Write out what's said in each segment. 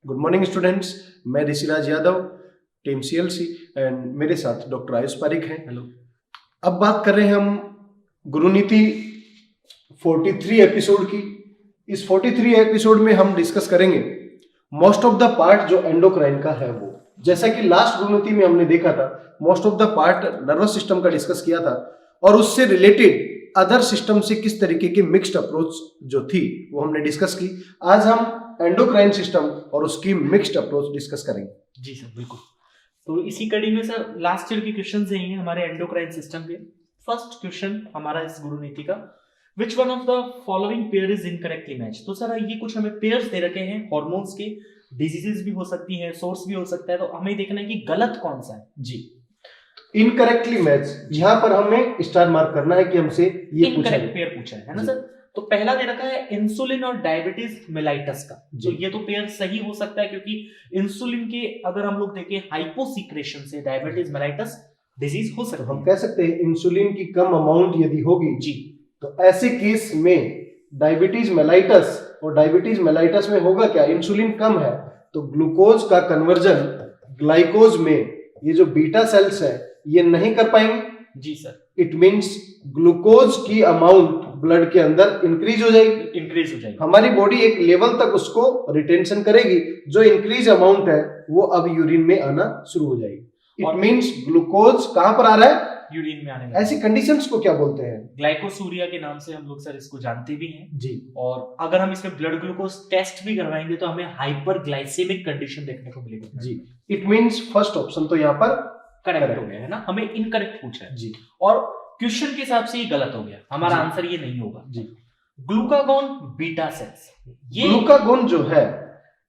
Good morning students, मैं Rishiraj Yadav, team CLC and मेरे साथ डॉक्टर आयुष पारिक हैं। हेलो। अब बात कर रहे हैं हम गुरुनीति 43 एपिसोड की। इस 43 एपिसोड में हम डिस्कस करेंगे मोस्ट ऑफ द पार्ट जो एंडोक्राइन का है वो। जैसा कि लास्ट गुरुनीति में हमने देखा था, most of the part nervous system का डिस्कस किया था और उससे रिलेटेड अदर सिस्टम से किस तरीके की मिक्स्ड अप्रोच जो थी वो हमने डिस्कस की। आज हम एंडोक्राइन सिस्टम और उसकी मिक्स्ड अप्रोच डिस्कस करेंगे। जी सर, बिल्कुल। तो इसी कड़ी में सर लास्ट ईयर के क्वेश्चन हैं हमारे एंडोक्राइन सिस्टम के। फर्स्ट क्वेश्चन हमारा इस गुरुनीति का, which one of the following pair is incorrectly match. तो सर ये कुछ हमें पेयर्स दे रखे हैं हॉर्मोन्स के, डिजीजेस भी हो सकती हैं, सोर्स भी हो सकता है, तो हमें देखना है कि गलत कौन सा है। जी, इनकरेक्टली मैच, यहाँ पर हमें स्टार मार्क करना है कि हमसे ये इनकरेक्ट पेयर पूछा है ना सर। तो पहला दे रखा है इंसुलिन और डायबिटीज मेलाइटस का। तो ये तो पेयर सही हो सकता है क्योंकि इंसुलिन के अगर हम लोग देखें हाइपोसीक्रेशन से डायबिटीज मेलाइटस डिजीज हो सकता है। हम कह सकते हैं इंसुलिन की कम अमाउंट यदि होगी जी तो ऐसे केस में डायबिटीज मेलाइटस, और डायबिटीज मेलाइटस में होगा क्या, इंसुलिन कम है तो ग्लूकोज का कन्वर्जन ग्लाइकोज में ये जो बीटा सेल्स है ये नहीं कर पाएंगे। जी सर। इट मींस ग्लूकोज की अमाउंट ब्लड के अंदर इंक्रीज हो जाएगी। हमारी बॉडी एक लेवल तक उसको रिटेंशन करेगी, जो इंक्रीज अमाउंट है वो अब यूरिन में आना शुरू हो जाएगी। इट मींस ग्लूकोज कहां पर आ रहा है, यूरिन में आने लगा। ऐसी कंडीशंस को क्या बोलते हैं, ग्लाइकोसूरिया के नाम से हम लोग सर इसको जानते भी हैं जी। और अगर हम इसमें ब्लड ग्लूकोज टेस्ट भी करवाएंगे तो हमें हाइपरग्लाइसेमिक कंडीशन देखने को मिलेगी जी। इट मींस फर्स्ट ऑप्शन तो यहाँ पर करेक्ट हो गया है ना, हमें इनकरेक्ट पूछा है जी। और क्वेश्चन के हिसाब से ये गलत हो गया, हमारा आंसर ये नहीं होगा जी। ग्लूकागोन बीटा सेल्स, ये ग्लूकागोन जो है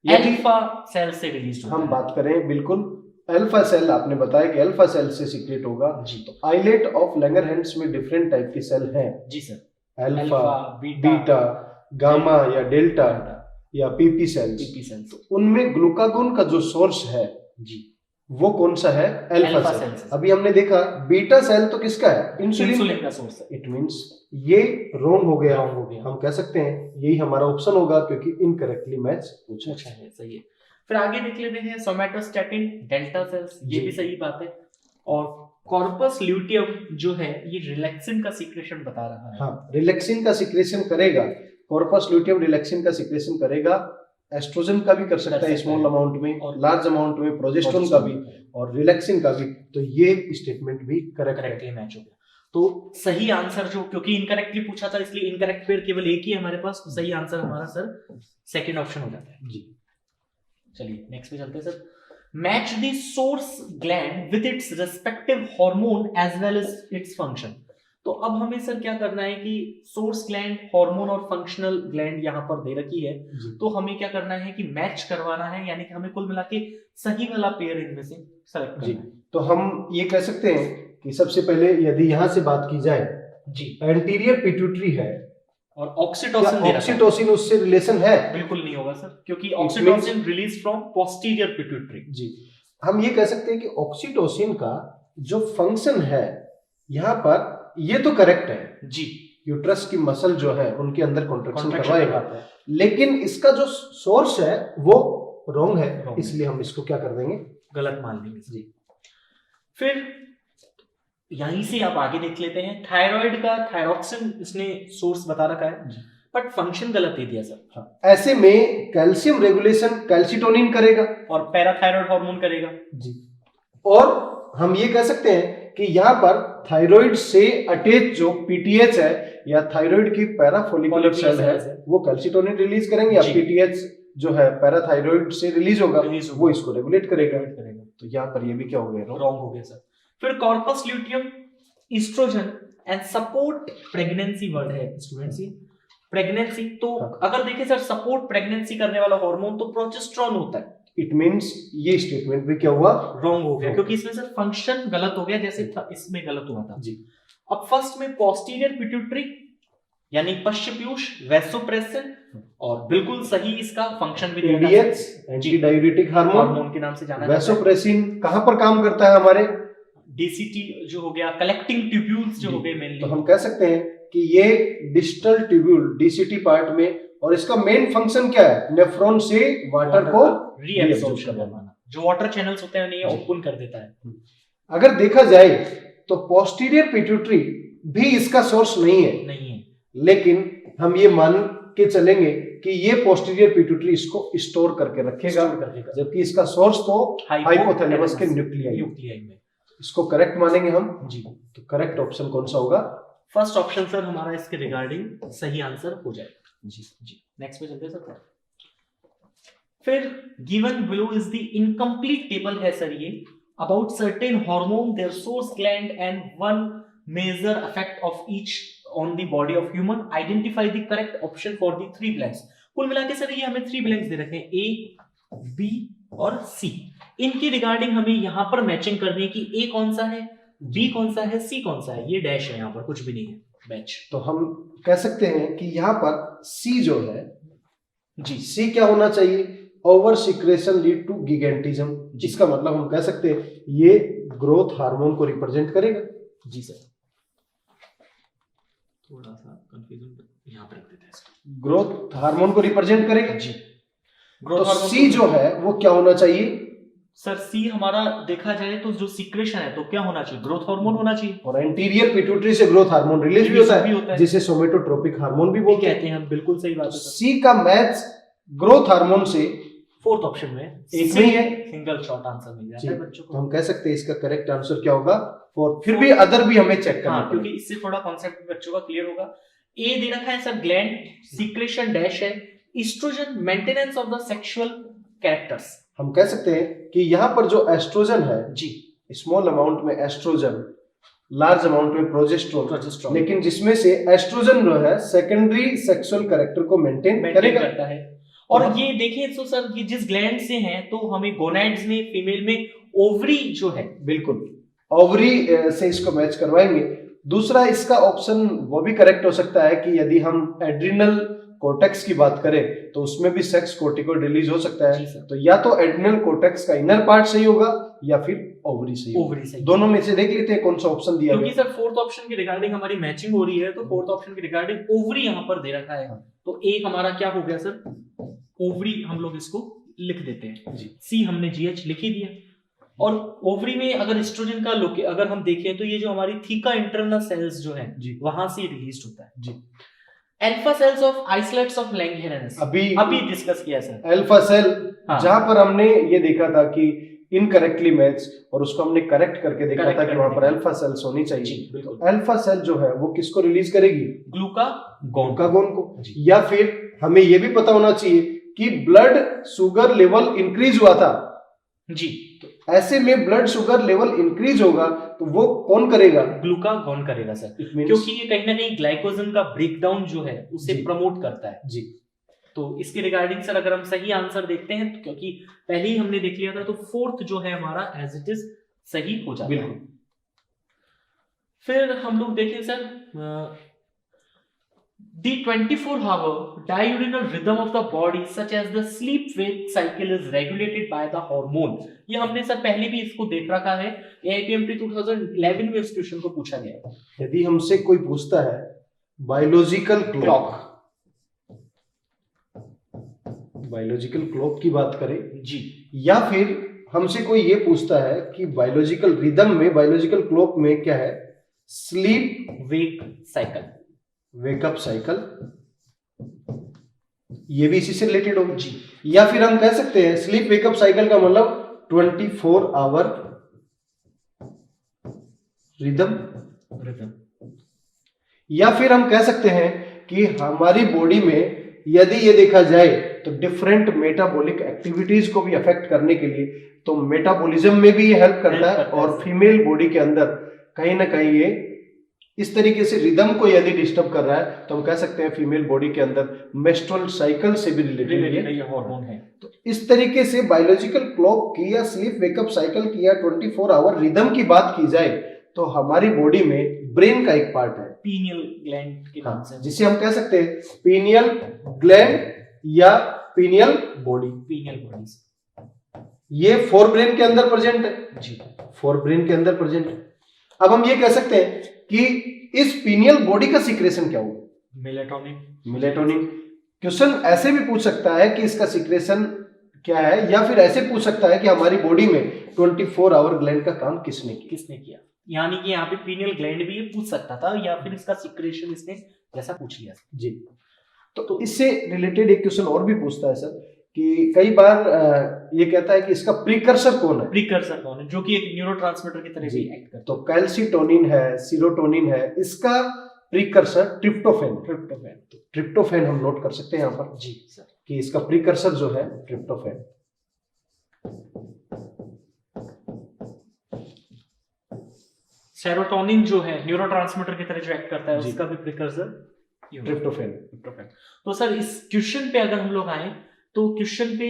अल्फा सेल से रिलीज होता है। हम बात करें बिल्कुल अल्फा सेल, आपने बताया कि अल्फा सेल से सीक्रेट होगा जी। तो आइलेट ऑफ लैंगरहैंस में डिफरेंट टाइप की सेल हैं जी सर, अल्फा, बीटा, गामा या डेल्टा या पीपी सेल्स। तो उनमें ग्लूकागोन का जो सोर्स है जी वो कौन सा है, अल्फा सेल। अभी हमने देखा बीटा सेल तो किसका है, इंसुलिन का सोर्स है। इट मींस ये रॉन्ग हो गया। हम कह सकते हैं यही हमारा ऑप्शन होगा क्योंकि इनकरेक्टली मैच पूछा है। सही है। फिर आगे देख लेते हैं सोमैटोस्टैटिन डेल्टा सेल्स, ये भी सही बात है। और कॉर्पस ल्यूटियम जो है ये रिलैक्सिन का सीक्रेशन बता रहा है। हाँ, रिलैक्सिन का सीक्रेशन करेगा, कॉर्पस ल्यूटियम रिलैक्सिन का सीक्रेशन करेगा, एस्ट्रोजन का भी कर सकता है स्मॉल अमाउंट में और लार्ज अमाउंट में प्रोजेस्टेरोन का भी और रिलैक्सिन का भी। तो ये स्टेटमेंट भी करेक्टली मैच हो गया। तो सही आंसर जो, क्योंकि इनकरेक्टली पूछा था इसलिए इनकरेक्ट पेयर केवल एक ही है हमारे पास, तो सही आंसर हमारा सर सेकंड ऑप्शन हो जाता है जी। चलिए नेक्स्ट पे चलते हैं sir. Match the source gland with its respective hormone as well as its function. तो अब हमें सर क्या करना है कि सोर्स ग्लैंड, हार्मोन और फंक्शनल ग्लैंड यहाँ पर दे रखी है, तो हमें क्या करना है कि मैच करवाना है, यानी कि हमें कुल मिला के सही वाला पेयर इनमें से सेलेक्ट करना है। तो हम ये कह सकते हैं कि सबसे पहले यदि यहाँ से बात की जाए जी, एंटीरियर पिट्यूटरी है और ऑक्सीटोसिन उससे रिलेशन है, बिल्कुल नहीं होगा सर, क्योंकि oxytocin release from posterior pituitary जी। हम ये कह सकते हैं कि ऑक्सीटोसिन का जो फंक्शन है यहाँ पर ये तो करेक्ट है जी, यूट्रस की मसल जो है उनके अंदर कॉन्ट्रैक्शन करवाएगा, लेकिन इसका जो सोर्स है वो रॉन्ग है, इसलिए हम इसको क्या कर देंगे, गलत मान लेंगे जी। फिर यहीं से आप आगे देख लेते हैं, थायराइड का थायरॉक्सिन इसने सोर्स बता रखा है बट फंक्शन गलत दे दिया सर। हाँ। ऐसे में कैल्शियम रेगुलेशन कैल्सिटोनिन करेगा और पैराथायराइड हार्मोन करेगा जी। और हम ये कह सकते हैं कि यहाँ पर थायराइड से अटैच जो पीटीएच है या थायराइड की पैराफोलिकुलर सेल है वो कैल्सिटोनिन रिलीज करेंगे, या पीटीएच जो है पैराथायराइड से रिलीज होगा वो इसको रेगुलेट करेगा। तो यहाँ पर ये भी क्या हो गया, रॉन्ग हो गया सर। फिर corpus luteum oestrogen and support pregnancy word है स्टूडेंट्स, ये प्रेगनेंसी। तो अगर देखें सर सपोर्ट प्रेगनेंसी करने वाला हार्मोन तो प्रोजेस्टेरोन होता है। इट मींस ये स्टेटमेंट भी क्या हुआ, रॉन्ग हो गया, क्योंकि इसमें सर फंक्शन गलत हो गया जैसे इसमें गलत हुआ था जी। अब फर्स्ट में पोस्टीरियर पिट्यूटरी यानी पश्चपीयूष वैसोप्रेसिन, और बिल्कुल सही इसका फंक्शन भी एंटी डाययूरेटिक हार्मोन के नाम से जाना जाता है। वैसोप्रेसिन कहां पर काम करता है, हमारे डीसीटी जो हो गया, कलेक्टिंग ट्यूब्यूल्स जो हो गए मेनली। तो हम कह सकते हैं कि ये डिस्टल ट्यूब्यूल डीसीटी पार्ट में और इसका मेन फंक्शन क्या है, नेफ्रॉन से वाटर को रीएब्सॉर्प्शन करवाना, जो वाटर चैनल्स होते हैं उन्हें ओपन कर देता है। अगर देखा जाए तो पोस्टीरियर पिट्यूटरी भी इसका सोर्स नहीं है, लेकिन हम ये मान के चलेंगे कि ये पोस्टीरियर पिट्यूटरी इसको स्टोर करके रखेगा, जबकि इसका सोर्स तो हाइपोथैलेमस के न्यूक्लियाई में। इसको करेक्ट मानेंगे हम जी। तो करेक्ट ऑप्शन कौन सा होगा? फर्स्ट ऑप्शन सर हमारा इसके रिगार्डिंग सही आंसर हो जाएगा जी जी। नेक्स्ट पे चलते हैं सर। फिर given below is the incomplete table है सर ये, about certain hormone, their source gland and one major effect of each on the body of human, identify the correct option for the 3 blanks. कुल मिला के sir ये हमें 3 blanks दे रखे हैं, ए, B और सी। इनकी रिगार्डिंग हमें यहां पर मैचिंग करनी है कि ए कौन सा है, बी कौन सा है, सी कौन सा है। ये डैश है, यहां पर कुछ भी नहीं है मैच। तो हम कह सकते हैं कि यहां पर सी जो है जी, सी क्या होना चाहिए? Over secretion lead to gigantism. इसका मतलब हम कह सकते हैं ये ग्रोथ हार्मोन को रिप्रेजेंट करेगा जी सर। थोड़ा सा कंफ्यूजन यहां पर रख देते हैं, ग्रोथ हार्मोन को रिप्रेजेंट करेगा जी। ग्रोथ तो सी जो है वो क्या होना चाहिए सर? सी हमारा देखा जाए तो जो सीक्रेशन है तो क्या होना चाहिए? ग्रोथ हार्मोन होना चाहिए। और एंटीरियर पिट्यूटरी से ग्रोथ हार्मोन रिलीज भी होता है, जिसे सोमेटोट्रोपिक हार्मोन भी बोलते हैं हम। बिल्कुल सही बात है। सी का मैच ग्रोथ हार्मोन से फोर्थ ऑप्शन में एक में ही है, सिंगल शॉर्ट आंसर मिल जाता है बच्चों को। तो हम कह सकते हैं इसका करेक्ट आंसर क्या होगा? फोर्थ। फिर भी अदर भी हमें चेक करना क्योंकि इससे थोड़ा कॉन्सेप्ट बच्चों का क्लियर होगा। ए दे रखा है सर ग्लैंड, सीक्रेशन डैश है, oestrogen maintenance of the sexual characters. हम कह सकते हैं कि यहाँ पर जो एस्ट्रोजन है जी, स्मॉल अमाउंट में एस्ट्रोजन, लार्ज अमाउंट में प्रोजेस्टेरोन, लेकिन जिसमें से एस्ट्रोजन जो है सेकेंडरी सेक्सुअल कैरेक्टर को मेंटेन करता है। और ये देखें तो सर ये जिस ग्लैंड से हैं तो हमें गोनैड्स में, फीमेल में ओवरी जो है, बिल्कुल ओवरी से इसको मैच करवाएंगे। दूसरा इसका ऑप्शन वो भी करेक्ट हो सकता है कि यदि हम एड्रिनल कोर्टेक्स की बात करें तो उसमें भी सेक्स कोर्टिकोइड रिलीज हो सकता है। तो या तो एड्रिनल कोर्टेक्स का इनर पार्ट सही होगा या फिर ओवरी सही। दोनों में से देख लेते हैं कौन सा ऑप्शन दिया, क्योंकि सर फोर्थ ऑप्शन की रिगार्डिंग हमारी मैचिंग हो रही है, तो फोर्थ ऑप्शन की रिगार्डिंग ओवरी यहाँ पर दे रखा है। तो एक हमारा क्या हो गया सर? ओवरी हम लोग इसको लिख देते हैं जी। सी हमने जीएच लिख ही दिया। और ओवरी में अगर एस्ट्रोजन का अगर हम देखें तो ये जो हमारी थीका इंटरनल सेल्स जो है वहां से रिलीज होता है जी। Alpha cells of islets of Langerhans अभी डिस्कस किया सर। अल्फा सेल जहां पर हमने ये देखा था कि इनकरेक्टली मैच, और उसको हमने करेक्ट करके देखा था कि वहां पर अल्फा सेल्स होनी चाहिए। अल्फा सेल जो है वो किसको रिलीज करेगी? ग्लूकागोन को। या फिर हमें ये भी पता होना चाहिए कि ब्लड शुगर लेवल इंक्रीज हुआ था जी, तो ऐसे में ब्लड शुगर लेवल इंक्रीज होगा तो वो कौन करेगा? ग्लूकागोन करेगा सर, क्योंकि ये कहीं ना कहीं ग्लाइकोजन का ब्रेकडाउन जो है उसे प्रमोट करता है जी। तो इसके रिगार्डिंग सर अगर हम सही आंसर देखते हैं तो, क्योंकि पहले ही हमने देख लिया था, तो फोर्थ जो है हमारा एज इट इज सही हो जाता है। फिर हम लोग देखें sir the 24-hour diurnal rhythm of the body such as the sleep-wake cycle is regulated by the hormone। ये हमने सर पहले भी इसको देख रखा है, AIPMT 2011 में इस क्वेश्चन को पूछा गया है। यदि हमसे कोई पूछता है बायोलॉजिकल क्लॉक की बात करें जी, या फिर हमसे कोई ये पूछता है कि बायोलॉजिकल रिदम में, बायोलॉजिकल क्लॉक में क्या है? Sleep wake cycle, wake up cycle, ये भी इसी से रिलेटेड होगा जी। या फिर हम कह सकते हैं स्लीप वेकअप साइकिल का मतलब 24 आवर रिदम। या फिर हम कह सकते हैं कि हमारी बॉडी में यदि ये देखा जाए तो डिफरेंट मेटाबॉलिक एक्टिविटीज को भी अफेक्ट करने के लिए, तो मेटाबॉलिज्म में भी ये हेल्प करता है। और फीमेल बॉडी के अंदर कहीं ना कहीं ये इस तरीके से रिदम को यदि डिस्टर्ब कर रहा है तो हम कह सकते हैं फीमेल बॉडी के अंदर मेस्ट्रुअल साइकिल से भी रिलेटेड ये हार्मोन है। तो इस तरीके से बायोलॉजिकल क्लॉक की या स्लीप वेकअप साइकिल की या 24 आवर रिदम की बात की जाए तो हमारी बॉडी में ब्रेन का एक पार्ट है पीनियल ग्लैंड के नाम से, जिसे हम कह सकते हैं पीनियल ग्लैंड या पीनियल बॉडी। ये फोर ब्रेन के अंदर प्रेजेंट है जी, फोर ब्रेन के अंदर प्रेजेंट है। अब हम ये कह सकते हैं कि इस पीनियल बॉडी का सीक्रेशन क्या होगा? मेलेटोनिन। क्वेश्चन ऐसे भी पूछ सकता है कि इसका सिक्रेशन क्या है, या फिर ऐसे पूछ सकता है कि हमारी बॉडी में 24 आवर ग्लैंड का काम किसने किया। यानी कि यहाँ पे पीनियल ग्लैंड भी ये पूछ सकता था, या फिर इसका सिक्रेशन इसने जैसा पूछ लिया जी। तो इससे रिलेटेड एक क्वेश्चन और भी पूछता है सर कि कई बार ये कहता है कि इसका प्रीकर्सर कौन है। प्रीकर्सर कौन है, जो कि एक न्यूरोट्रांसमीटर की तरह भी एक्ट करता है। तो कैल्सिटोनिन है, सीरोटोनिन है, इसका प्रीकर्सर ट्रिप्टोफैन। तो ट्रिप्टोफैन हम नोट कर सकते हैं यहाँ पर जी सर कि इसका प्रीकर्सर जो है ट्रिप्टोफैन। सेरोटोनिन जो है न्यूरोट्रांसमीटर की तरह जो एक्ट करता है, उसका भी प्रीकर्सर ट्रिप्टोफैन। तो सर इस क्वेश्चन पे अगर हम लोग आए तो क्वेश्चन पे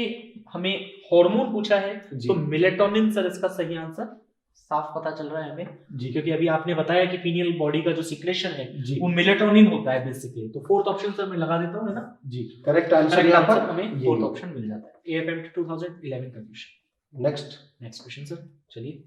हमें हार्मोन पूछा है, तो मेलेटोनिन सर इसका सही आंसर साफ पता चल रहा है हमें जी, क्योंकि अभी आपने बताया कि पीनियल बॉडी का जो सिक्रेशन है जी, वो मेलेटोनिन होता है बेसिकली। तो फोर्थ ऑप्शन सर मैं लगा देता हूँ, है ना जी, करेक्ट आंसर यहाँ पर हमें फोर्थ ऑप्शन मिल जाता है। AFMT 2011 का क्वेश्चन। नेक्स्ट क्वेश्चन सर, चलिए।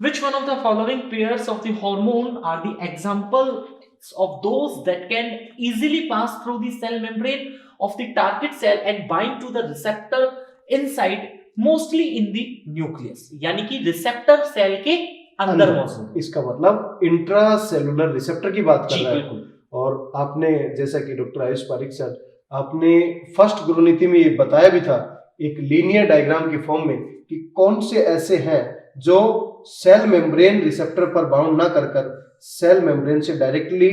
Which one of the following pairs of the hormone are the examples of those that can easily pass through the cell membrane of the target cell and bind to the receptor inside, mostly in the nucleus? यानी कि receptor cell के अंदर मौजूद। इसका मतलब intracellular receptor की बात कर रहा है। बिल्कुल। और आपने जैसा कि डॉक्टर आयुष पारिक सर आपने फर्स्ट गुरुनीति में ये बताया भी था एक लीनियर डायग्राम की फॉर्म में कि कौन से ऐसे हैं जो सेल मेम्ब्रेन रिसेप्टर पर बाउंड ना कर सेल मेम्ब्रेन से डायरेक्टली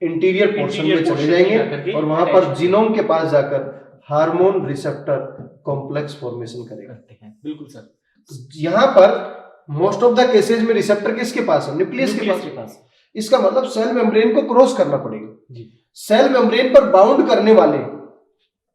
इंटीरियर पोर्शन में चले जाएंगे और वहां पर जीनोम के पास जाकर हार्मोन रिसेप्टर कॉम्प्लेक्स फॉर्मेशन करते हैं। बिल्कुल सर। यहाँ पर मोस्ट ऑफ द केसेज में रिसेप्टर किसके पास है? न्यूक्लियस के पास। इसका मतलब सेल मेम्ब्रेन को क्रॉस करना पड़ेगा जी। सेल मेम्ब्रेन पर बाउंड करने वाले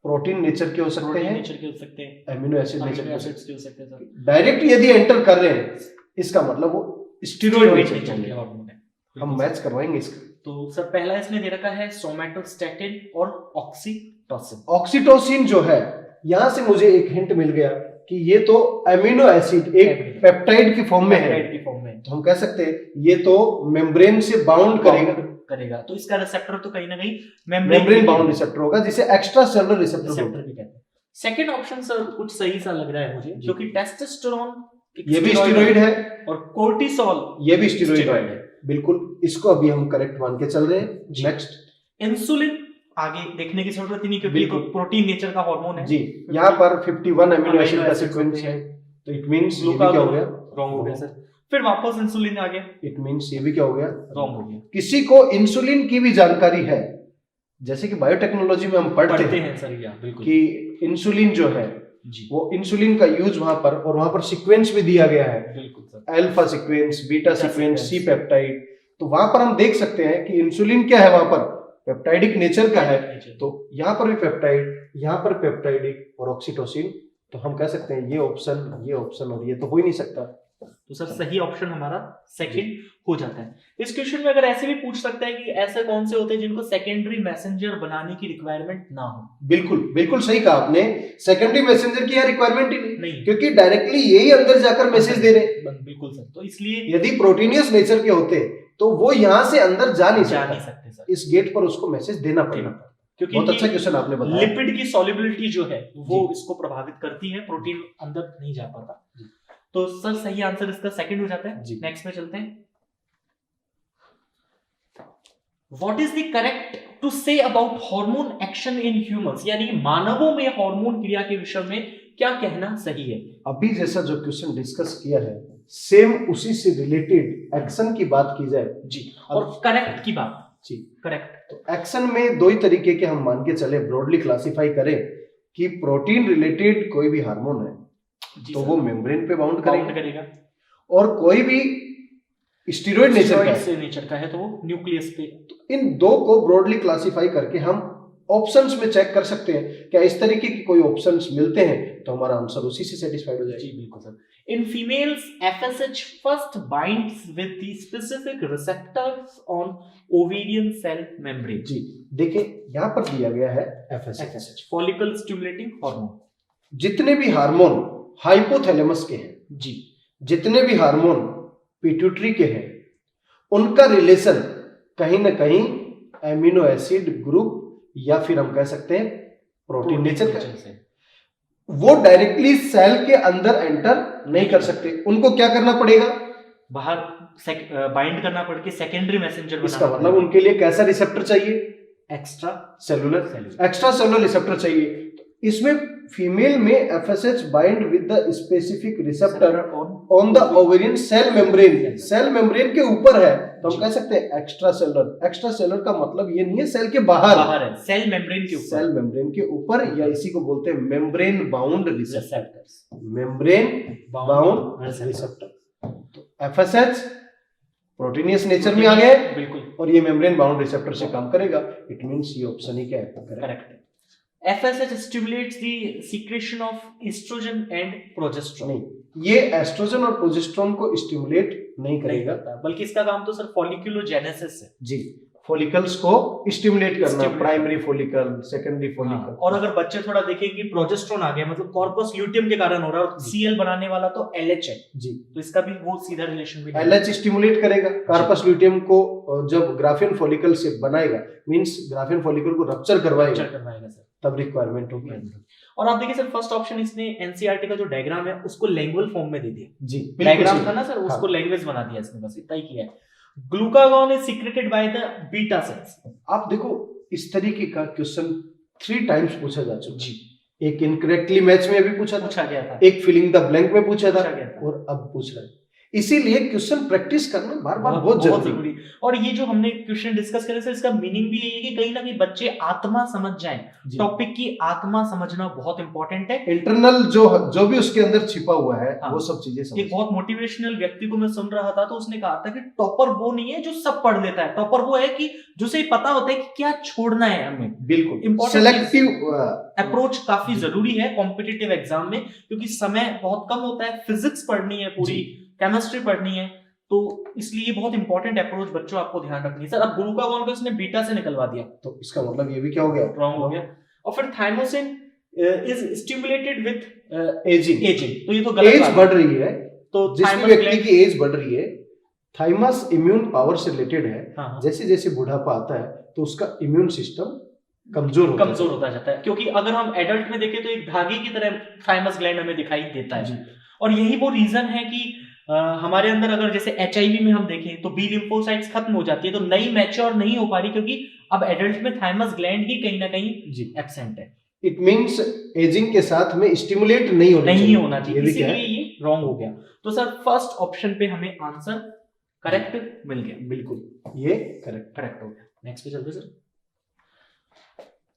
प्रोटीन नेचर के हो सकते हैं, अमीनो एसिड नेचर के हो सकते हैं। डायरेक्ट यदि एंटर कर रहे हैं इसका मतलब वो स्टेरॉइड नेचर के हार्मोन है। हम मैच करवाएंगे इसका। तो सर पहला इसने दे रखा है सोमैटोस्टैटिन और ऑक्सीटोसिन। ऑक्सीटोसिन जो है यहां से मुझे एक हिंट मिल गया कि ये तो अमीनो एसिड एक पेप्टाइड की फॉर्म में है, तो हम कह सकते हैं ये तो मेम्ब्रेन से बाउंड करेगा। तो इसका रिसेप्टर तो कहीं ना कहीं मेम्ब्रेन बाउंड रिसेप्टर होगा, जिसे एक्स्ट्रा सेलुलर रिसेप्टर भी कहते हैं। सेकंड ऑप्शन सर कुछ सही सा लग रहा है मुझे, क्योंकि टेस्टोस्टेरोन ये भी स्टेरॉइड है और कोर्टिसोल ये भी स्टेरॉइड है। बिल्कुल, इसको अभी हम करेक्ट मान के चल रहे हैं। नेक्स्ट इंसुलिन आगे देखने की जरूरत ही नहीं क्योंकि ये प्रोटीन नेचर का हार्मोन है जी। यहाँ पर 51 अमीनो एसिड का सीक्वेंस है, तो इट मींस ये भी क्या हो गया? रॉन्ग हो गया सर। फिर वापस इंसुलिन आ गया, इट मींस ये भी क्या हो गया? रॉन्ग हो गया। किसी को इंसुलिन की भी जानकारी है, जैसे कि बायोटेक्नोलॉजी में हम पढ़ते हैं सर बिल्कुल कि इंसुलिन जो है जी, वो इंसुलिन का यूज वहां पर और वहां पर सीक्वेंस भी दिया गया है। बिल्कुल sir, alpha sequence, beta sequence, C peptide. तो वहां पर हम देख सकते हैं कि इंसुलिन क्या है, वहां पर पेप्टाइडिक नेचर का है। तो यहाँ पर भी पेप्टाइड, यहाँ पर पेप्टाइडिक और ऑक्सीटोसिन, तो हम कह सकते हैं ये ऑप्शन और ये तो हो ही नहीं सकता। तो सर सही ऑप्शन हमारा सेकंड हो जाता है। इस क्वेश्चन में अगर ऐसे भी पूछ सकता है कि ऐसे कौन से होते हैं जिनको सेकेंडरी मैसेंजर बनाने की रिक्वायरमेंट ना हो। बिल्कुल सही कहा आपने, सेकेंडरी मैसेंजर की यहाँ रिक्वायरमेंट ही नहीं, क्योंकि डायरेक्टली यही अंदर जाकर मैसेज दे रहे। बिल्कुल सर, तो इसलिए यदि प्रोटीनियस नेचर के होते तो वो यहाँ से अंदर जा नहीं सकते सर, इस गेट पर उसको मैसेज देना पड़ेगा। क्योंकि बहुत अच्छा क्वेश्चन आपने बताया। लिपिड की सॉल्युबिलिटी जो है वो इसको प्रभावित करती है, प्रोटीन अंदर नहीं जा पाता। तो सर सही आंसर इसका सेकंड हो जाता है। नेक्स्ट में चलते हैं। What is the correct to say about hormone action in humans, यानी मानवों में हार्मोन क्रिया के विषय में क्या कहना सही है? अभी जैसा जो क्वेश्चन डिस्कस किया है सेम उसी से रिलेटेड एक्शन की बात की जाए जी, और करेक्ट की बात जी। करेक्ट, तो एक्शन में दो ही तरीके के हम मान के चले, ब्रॉडली क्लासिफाई करें कि प्रोटीन रिलेटेड कोई भी हार्मोन है तो वो मेम्ब्रेन पे बाउंड करेगा, और कोई भी स्टेरॉइड नेचर का है तो वो न्यूक्लियस पे। तो इन दो को ब्रॉडली क्लासिफाई करके हम ऑप्शंस में चेक कर सकते हैं, क्या इस तरीके के कोई ऑप्शंस मिलते हैं तो हमारा आंसर उसी से सेटिस्फाइड हो जाएगा। जी बिल्कुल sir. In females, FSH first binds with the specific receptors on ovarian cell membrane. जी देखिए यहाँ पर दिया गया है FSH, follicle stimulating hormone। जितने भी हार्मोन हाइपोथैलेमस के हैं जी, जितने भी हार्मोन पिट्यूटरी के हैं, उनका रिलेशन कहीं ना कहीं एमिनो एसिड ग्रुप या फिर हम कह सकते हैं प्रोटीन नेचर का, से वो डायरेक्टली सेल के अंदर एंटर नहीं कर सकते। उनको क्या करना पड़ेगा? बाहर बाइंड करना पड़ के सेकेंडरी मैसेंजर इसका मतलब उनके लिए कैसा रिसेप्टर चाहिए? Extra cellular, extra cellular receptor चाहिए। इसमें फीमेल में FSH bind with the specific receptor on the ovarian cell membrane, cell membrane के ऊपर है, तो हम कह सकते हैं एक्स्ट्रा सेलुलर। एक्स्ट्रा सेलुलर का मतलब ये नहीं है सेल के बाहर है, सेल मेम्ब्रेन के ऊपर, सेल मेम्ब्रेन के ऊपर, या इसी को बोलते हैं membrane bound receptors, membrane bound receptor. तो एफएसएच प्रोटीनियस नेचर में आ गए, बिल्कुल, और ये मेम्ब्रेन बाउंड रिसेप्टर से काम करेगा। इट मींस ये ऑप्शन ही क्या है? Correct. FSH stimulates the secretion of estrogen and progesterone. नहीं, ये एस्ट्रोजन और प्रोजेस्टेरोन को स्टिमुलेट नहीं करेगा, बल्कि इसका काम तो सर फॉलिक्यूलोजेनेसिस है। जी, फॉलिकल्स को स्टिमुलेट करना, प्राइमरी फॉलिकल, सेकेंडरी फॉलिकल। और अगर बच्चे थोड़ा देखेंगे प्रोजेस्टेरोन आ गया, मतलब कॉर्पस ल्यूटियम के कारण हो रहा है, और सीएल बनाने वाला तो LH है जी, तो इसका भी वो सीधा रिलेशन भी LH स्टिमुलेट करेगा कार्पस ल्यूटियम को, जब ग्राफियन फॉलिकल से बनाएगा, मींस ग्राफियन फॉलिकल को रप्चर करवाएगा सर, तब रिक्वायरमेंट होगी। और आप देखिए सर, फर्स्ट ऑप्शन इसने एनसीईआरटी का जो डायग्राम है उसको लैंग्वेज फॉर्म में दे दिया। जी, डायग्राम था ना सर, उसको लैंग्वेज बना दिया इसने, बस इतना ही किया है। Glucagon is secreted by the beta cells. आप देखो, इस तरीके का क्वेश्चन 3 टाइम्स पूछा जा चुका जी। एक इनकरेक्टली मैच में अभी पूछा गया था, एक फिलिंग द ब्लैंक में पूछा था, और अब पूछ रहा है। इसीलिए क्वेश्चन प्रैक्टिस करना बार बार बहुत जरूरी। और ये जो हमने क्वेश्चन डिस्कस करे सर, इसका मीनिंग भी यही है कि कहीं ना कहीं बच्चे आत्मा समझ जाएं, टॉपिक की आत्मा समझना बहुत इंपॉर्टेंट है। इंटरनल जो भी उसके अंदर छिपा हुआ है, वो सब चीजें समझ। एक बहुत मोटिवेशनल व्यक्ति को मैं सुन रहा था, तो उसने कहा था कि टॉपर वो नहीं है जो सब पढ़ लेता है, टॉपर वो है कि जिसे पता होता है कि क्या छोड़ना है हमें। बिल्कुल, सेलेक्टिव अप्रोच काफी जरूरी है कॉम्पिटिटिव एग्जाम में, क्योंकि समय बहुत कम होता है, फिजिक्स पढ़नी है पूरी, केमिस्ट्री पढ़नी है, तो इसलिए बहुत इंपॉर्टेंट अप्रोच बच्चों आपको ध्यान रखनी है। सर अब ग्लूकागॉन को इसने बीटा से निकलवा दिया, तो इसका मतलब ये भी क्या हो गया? रॉन्ग हो गया। और फिर thymosin is stimulated with ageing, तो ये तो गलत एज बढ़ रही है, तो जिस व्यक्ति की एज बढ़ रही है, थाइमस इम्यून पावर से रिलेटेड है। जैसे जैसे बुढ़ापा आता है तो उसका इम्यून सिस्टम कमजोर होता जाता है, क्योंकि अगर हम एडल्ट में देखें तो एक धागे की तरह थाइमस ग्लैंड हमें दिखाई देता है। और यही वो रीजन है कि हमारे अंदर अगर जैसे HIV में हम देखें तो बी लिम्फोसाइट्स खत्म हो जाती है, तो नई मैच्योर नहीं हो पा रही, क्योंकि अब एडल्ट में थाइमस ग्लैंड ही कहीं ना कहीं एब्सेंट है। इट मींस एजिंग के साथ में स्टिमुलेट नहीं होना चाहिए, इसीलिए ये रॉन्ग हो गया। तो सर फर्स्ट ऑप्शन पे हमें आंसर करेक्ट मिल गया, बिल्कुल ये करेक्ट हो गया। नेक्स्ट पे चलते sir.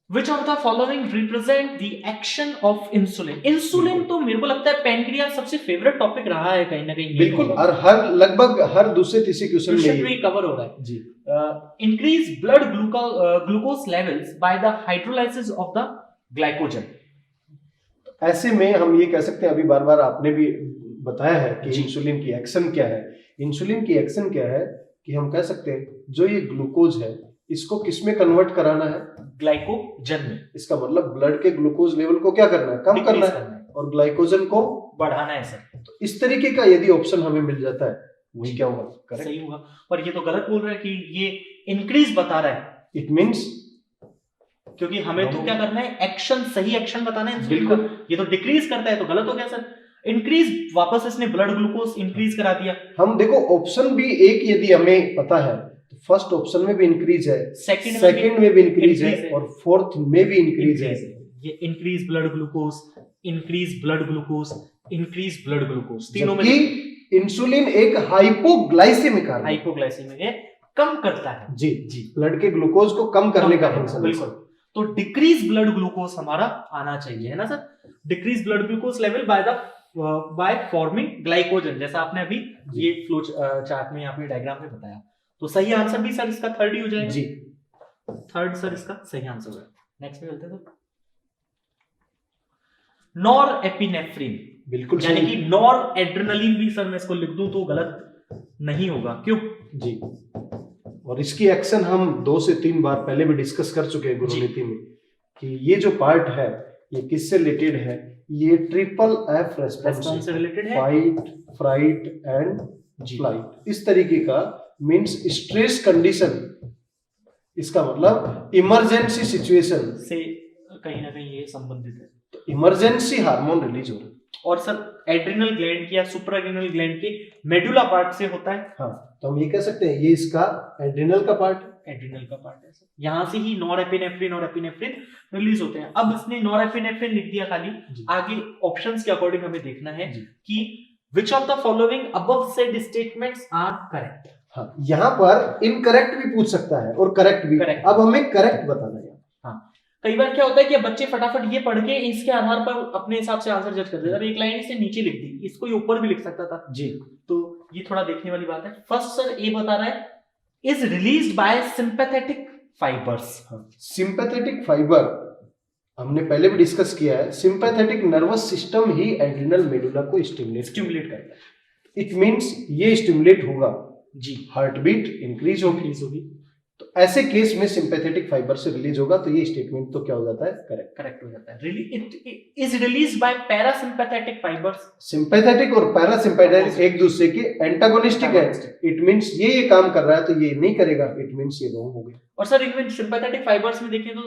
Which of the following represent the action of insulin? Insulin तो मेरे को लगता है पैनक्रियास सबसे फेवरेट टॉपिक रहा है कहीं ना कहीं, बिल्कुल, और हर लगभग हर दूसरे तीसरे क्वेश्चन में कवर हो रहा है जी। Increase blood glucose levels by the hydrolysis of the glycogen. ऐसे में हम ये कह सकते हैं, अभी बार बार आपने भी बताया है कि इंसुलिन की एक्शन क्या है। इंसुलिन की एक्शन क्या है कि हम कह सकते हैं जो ये ग्लूकोज है इसको किस में कन्वर्ट कराना है? ग्लाइकोजन में। इसका मतलब ब्लड के ग्लूकोज लेवल को क्या करना है? कम करना है, और ग्लाइकोजन को बढ़ाना है सर। तो इस तरीके का यदि ऑप्शन हमें मिल जाता है, वही क्या होगा? करेक्ट, सही होगा। पर ये तो गलत बोल रहा है कि ये इंक्रीज बता रहा है। इट मींस, क्योंकि हमें तो क्या करना है, एक्शन, सही एक्शन बताना है। बिल्कुल, ये तो डिक्रीज करता है, तो गलत हो गया सर। इंक्रीज, वापस इसने ब्लड ग्लूकोज इंक्रीज करा दिया। हम देखो ऑप्शन भी एक यदि हमें पता है, फर्स्ट ऑप्शन में भी इंक्रीज है, सेकंड में भी इंक्रीज है, और फोर्थ में भी इंक्रीज है। ये increase blood glucose, increase blood glucose, increase blood glucose, तीनों में इंसुलिन एक हाइपोग्लाइसेमिक है, कम करता है जी, ब्लड के ग्लूकोज को कम करने का फंक्शन। बिल्कुल, तो डिक्रीज ब्लड ग्लूकोज हमारा आना चाहिए, है ना sir. Decrease blood glucose level by forming glycogen, जैसा आपने अभी ये फ्लो चार्ट में आपने डायग्राम में बताया। तो सही आंसर भी सर इसका थर्ड ही हो जाएगा जी। थर्ड सर इसका सही आंसर है। नेक्स्ट में चलते हैं सर। नॉर एपिनेफ्रिन, बिल्कुल, यानी कि नॉर एड्रेनलिन भी सर मैं इसको लिख दूं तो गलत नहीं होगा, क्यों जी? और इसकी एक्शन हम 2 से 3 बार पहले भी डिस्कस कर चुके हैं गुरुनीति में, कि ये जो पार्ट है ये किससे रिलेटेड है? ये ट्रिपल एफ रेस्पॉन्स से रिलेटेड है, फाइट, फ्राइट एंड फ्लाइट। इस तरीके का मीन्स स्ट्रेस कंडीशन, इसका मतलब इमरजेंसी सिचुएशन से कहीं ना कहीं ये संबंधित है। तो इमरजेंसी हार्मोन रिलीज हो रहा है। और सर एड्रिनल ग्लैंड की या सुप्राएड्रिनल ग्लैंड के मेडुला पार्ट से होता है। हाँ, तो हम ये कह सकते हैं ये इसका एड्रिनल का पार्ट है। एड्रिनल का पार्ट है सर, यहाँ से ही नॉरएपिनेफ्रिन और एपिनेफ्रिन रिलीज होते हैं। अब इसने नॉरएपिनेफ्रिन लिख दिया खाली, आगे ऑप्शंस के अकॉर्डिंग हमें देखना है कि which of the following above said statements are correct. हाँ, यहाँ पर इनकरेक्ट भी पूछ सकता है और करेक्ट भी। Correct. अब हमें करेक्ट बताना है। हाँ, कई बार क्या होता है कि बच्चे फटाफट ये पढ़ के इसके आधार पर अपने हिसाब से आंसर जज कर देते हैं। अब एक लाइन इसने नीचे लिख दी, इसको ये ऊपर भी लिख सकता था जी, तो ये थोड़ा देखने वाली बात है। फर्स्ट सर ए बता रहा है is released by sympathetic fibres. Sympathetic fibre हमने पहले भी डिस्कस किया है। सिंपैथेटिक नर्वस सिस्टम ही एड्रिनल मेडुला को स्टिमुलेट करता है। इट मींस ये स्टिमुलेट होगा जी, हार्ट बीट इंक्रीज होगी। तो ऐसे केस में सिंपैथेटिक फाइबर से रिलीज होगा, तो ये स्टेटमेंट तो क्या हो जाता है, करेक्ट हो जाता है। It is released by parasympathetic fibres. Sympathetic और पैरासिम्पैथेटिक एक दूसरे के एंटागोनिस्टिक है। इट मींस ये काम कर रहा है तो ये नहीं करेगा, इट मींस ये रॉन्ग हो गया। और सर इनमें सिंपैथेटिक फाइबर्स में देखें तो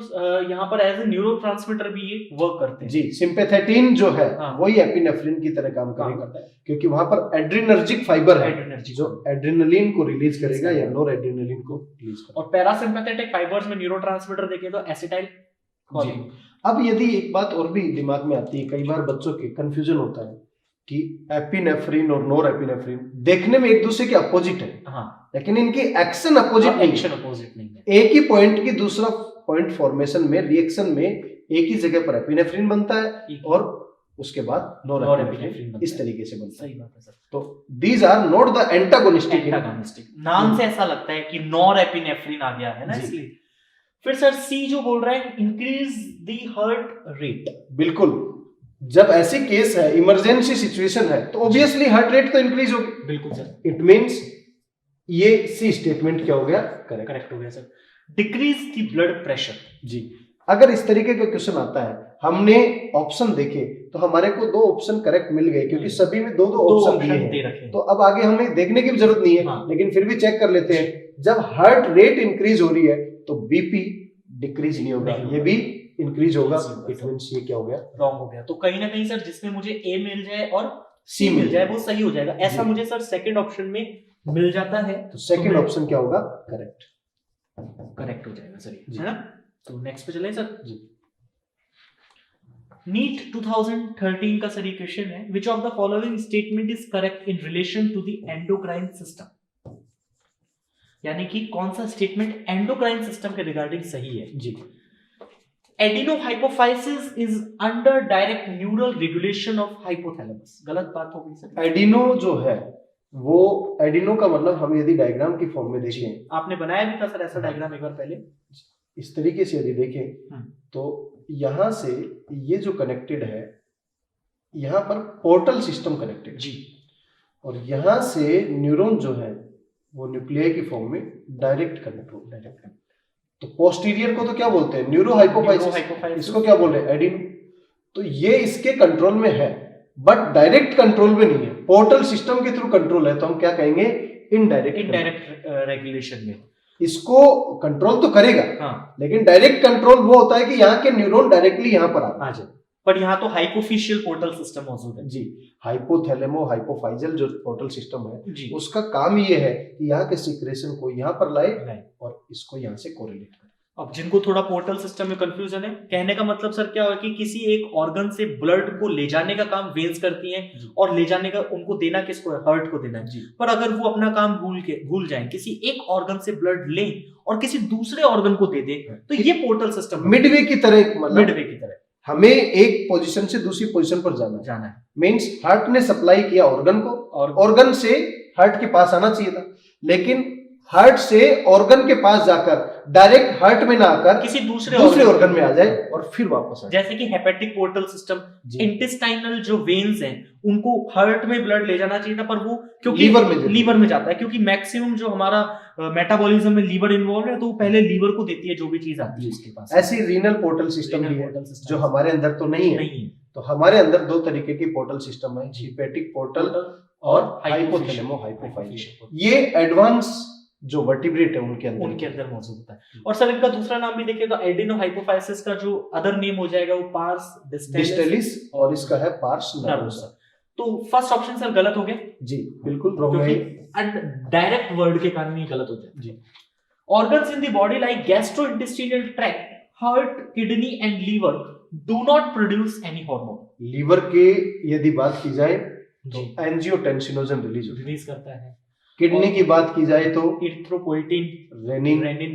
यहाँ पर एज ए न्यूरोट्रांसमीटर भी ये वर्क करते हैं। जी, सिंपैथेटिन जो है हाँ, वही एपिनेफ्रिन की तरह काम करेगा, क्योंकि वहां पर एड्रिनर्जिक फाइबर है जो एड्रेनलिन को रिलीज करेगा या नॉर एड्रेनलिन को रिलीज करेगा। और पैरासिम्पैथेटिक फाइबर्स में न्यूरोट्रांसमीटर देखें तो एसिटाइल कोलिन। अब यदि एक बात और भी दिमाग में आती है, कई बार बच्चों के कंफ्यूजन होता है कि एपिनेफ्रिन और नॉर एपिनेफ्रिन देखने में एक दूसरे के अपोजिट है, हाँ, लेकिन इनकी एक्शन अपोजिट नहीं है। एक ही पॉइंट की दूसरा पॉइंट फॉर्मेशन में रिएक्शन में एक ही जगह पर एपिनेफ्रिन बनता है और उसके बाद नॉर एपिनेफ्रिन इस तरीके से बनता है। सही बात है सर। तो these are not the antagonistic. नाम से ऐसा लगता है कि नॉर एपिनेफ्रिन आ गया है ना, इसलिए। फिर सर सी जो बोल रहा है इंक्रीज द हार्ट रेट। बिल्कुल, जब ऐसी केस है, इमरजेंसी सिचुएशन है, तो ऑब्वियसली हार्ट रेट तो इंक्रीज होगी। बिल्कुल सर। इट मींस ये सी स्टेटमेंट क्या हो गया, करेक्ट हो गया sir. Decrease the blood pressure. जी, अगर इस तरीके का क्वेश्चन आता है, हमने ऑप्शन देखे तो हमारे को दो ऑप्शन करेक्ट मिल गए, क्योंकि सभी में दो ऑप्शन दिए हैं। तो अब आगे हमें देखने की भी जरूरत नहीं है, हाँ, लेकिन फिर भी चेक कर लेते हैं। जब हार्ट रेट इंक्रीज हो रही है तो बीपी डिक्रीज नहीं होगा, ये भी इंक्रीज होगा। इट मींस ये क्या हो गया, रॉन्ग हो गया। तो कहीं ना कहीं सर जिसमें मुझे ए मिल जाए और सी मिल जाए वो सही हो जाएगा, ऐसा मुझे सर सेकंड ऑप्शन में मिल जाता है। तो सेकंड ऑप्शन क्या होगा, करेक्ट हो जाएगा सर, है ना। तो नेक्स्ट पे चलें सर जी। नीट 2013 का सर क्वेश्चन है, which of the following statement is correct in relation to the endocrine system. यानी कि कौन सा स्टेटमेंट एंडोक्राइन सिस्टम के रिगार्डिंग सही है जी। Adenohypophysis is under direct neural regulation of hypothalamus. गलत बात हो गई सर। एडिनो जो है वो, एडिनो का मतलब हम यदि डायग्राम की फॉर्म में देखें, आपने बनाया भी था सर ऐसा डायग्राम एक बार पहले, इस तरीके से यदि देखें तो यहां से ये जो कनेक्टेड है, यहां पर पोर्टल सिस्टम कनेक्टेड जी, और यहां से न्यूरॉन जो है वो न्यूक्लियाई की फॉर्म में डायरेक्ट कनेक्ट हो, तो पोस्टीरियर को तो क्या बोलते हैं, न्यूरोहाइपोफाइसिस, इसको क्या बोल रहे हैं, एडिनो। तो ये इसके कंट्रोल में है, बट डायरेक्ट कंट्रोल में नहीं है, पोर्टल सिस्टम के थ्रू कंट्रोल है, तो हम क्या कहेंगे, इनडायरेक्ट रेगुलेशन में इसको कंट्रोल तो करेगा, हाँ, लेकिन डायरेक्ट कंट्रोल वो होता है कि यहाँ के न्यूरॉन डायरेक्टली यहाँ पर आ जाए। पर यहाँ तो हाइपोफिशियल पोर्टल सिस्टम मौजूद है जी। हाइपोथैलेमो हाइपोफाइजल जो पोर्टल सिस्टम है जी, उसका काम ये है कि यहाँ के सीक्रेशन को यहाँ पर लाए और इसको यहाँ से कोरिलेट करे। अब जिनको थोड़ा पोर्टल सिस्टम में कंफ्यूजन है, कहने का मतलब सर क्या है कि किसी एक ऑर्गन से ब्लड को ले जाने का काम वेन्स करती हैं, और ले जाने का उनको देना किसको है, हार्ट को देना है। पर अगर वो अपना काम भूल जाएं, किसी एक ऑर्गन से ब्लड लें और किसी दूसरे ऑर्गन को दे दे, तो ये पोर्टल सिस्टम मिडवे की तरह, मतलब मिडवे की तरह हमें एक पोजीशन से दूसरी पोजीशन पर जाना है। मींस हार्ट ने सप्लाई किया ऑर्गन को, और ऑर्गन से हार्ट के पास आना चाहिए था, लेकिन हार्ट से ऑर्गन के पास जाकर डायरेक्ट हार्ट में ना आकर किसी दूसरे ऑर्गन में आ जाए और फिर वापस आ जाए। जैसे कि हेपेटिक पोर्टल सिस्टम, इंटेस्टाइनल जो वेन्स हैं उनको हार्ट में ब्लड ले जाना चाहिए था, पर वो क्योंकि लीवर में जाता है, क्योंकि मैक्सिमम जो हमारा मेटाबॉलिज्म में लीवर इन्वॉल्व है, तो वो पहले लीवर को देती है जो भी चीज आती है उसके पास। ऐसी रीनल पोर्टल सिस्टम भी है जो हमारे अंदर तो नहीं है। तो हमारे अंदर दो तरीके की पोर्टल सिस्टम है, हेपेटिक पोर्टल और हाइपोथैलेमो हाइपोफाइसिस। ये एडवांस जो वर्टिब्रेट है उनके अंदर मौजूद होता है। और सर इनका दूसरा नाम भी देखिए तो एडिनोहाइपोफाइसिस का जो अदर नेम हो जाएगा वो पार्स डिस्टलिस और इसका है पार्स नर्वोसा। तो फर्स्ट ऑप्शन सर गलत हो गया जी, बिल्कुल रॉन्ग है, डायरेक्ट वर्ड के कारण ये गलत हो जाता है जी। Organs in the body like gastrointestinal tract, heart, kidney and liver do not produce any hormone. Liver के यदि बात की जाए तो एंजियोटेंसिनोजन रिलीज करता है। किडनी की बात की जाए तो इरिथ्रोपोइटिन, रेनिन,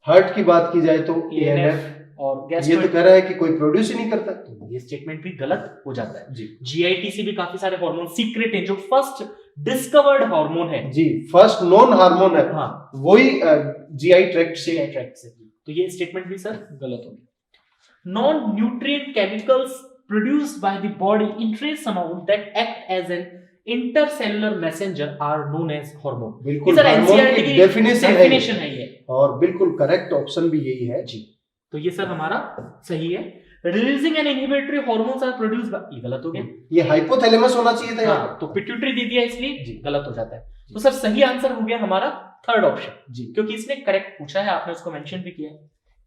हार्ट की बात की जाए तो एएनएफ, और ये तो कह रहा है कि कोई प्रोड्यूस ही नहीं करता, तो ये स्टेटमेंट भी गलत हो जाता है जी। जीआईटी से भी काफी सारे हार्मोन सीक्रेट है, जो फर्स्ट डिस्कवर्ड हार्मोन है जी, फर्स्ट नोन हार्मोन है, हाँ वही जीआई ट्रैक्ट से। तो ये स्टेटमेंट भी सर गलत हो गया। Non nutrient chemicals produced by the body in trace amount that act as an intercellular messenger are known as hormone. बिल्कुल सर हार्मोन एनसीईआरटी की की डेफिनेशन है ये, और बिल्कुल करेक्ट ऑप्शन भी यही है जी। तो ये सर हमारा सही है। Releasing and inhibitory hormones are produced by, ये गलत हो गया, ये हाइपोथैलेमस होना चाहिए था हाँ, तो पिट्यूटरी दे दिया इसलिए गलत हो जाता है। तो सर सही आंसर हो गया हमारा थर्ड ऑप्शन जी, क्योंकि इसने करेक्ट पूछा है, आपने उसको मेंशन भी किया है।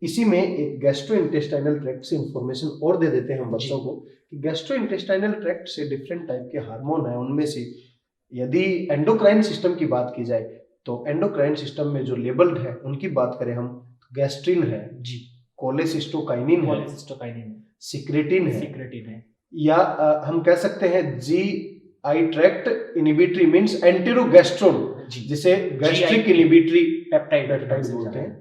इसी में एक गैस्ट्रोइंटेस्टाइनल ट्रैक्ट से इंफॉर्मेशन और दे देते हैं हम बच्चों को कि गैस्ट्रोइंटेस्टाइनल ट्रैक्ट से डिफरेंट टाइप के हार्मोन है, उनमें से यदि एंडोक्राइन सिस्टम की बात की जाए तो एंडोक्राइन सिस्टम में जो लेबल्ड है उनकी बात करें हम, गैस्ट्रिन है जी, कोलेसिस्टोकाइनिन है, सिक्रेटिन है, या हम कह सकते हैं जी आई ट्रैक्ट इनिबिटरी मींस एंटेरोगैस्ट्रोन, जिसे गैस्ट्रिक इनिबिटरी पेप्टाइड बोलते हैं।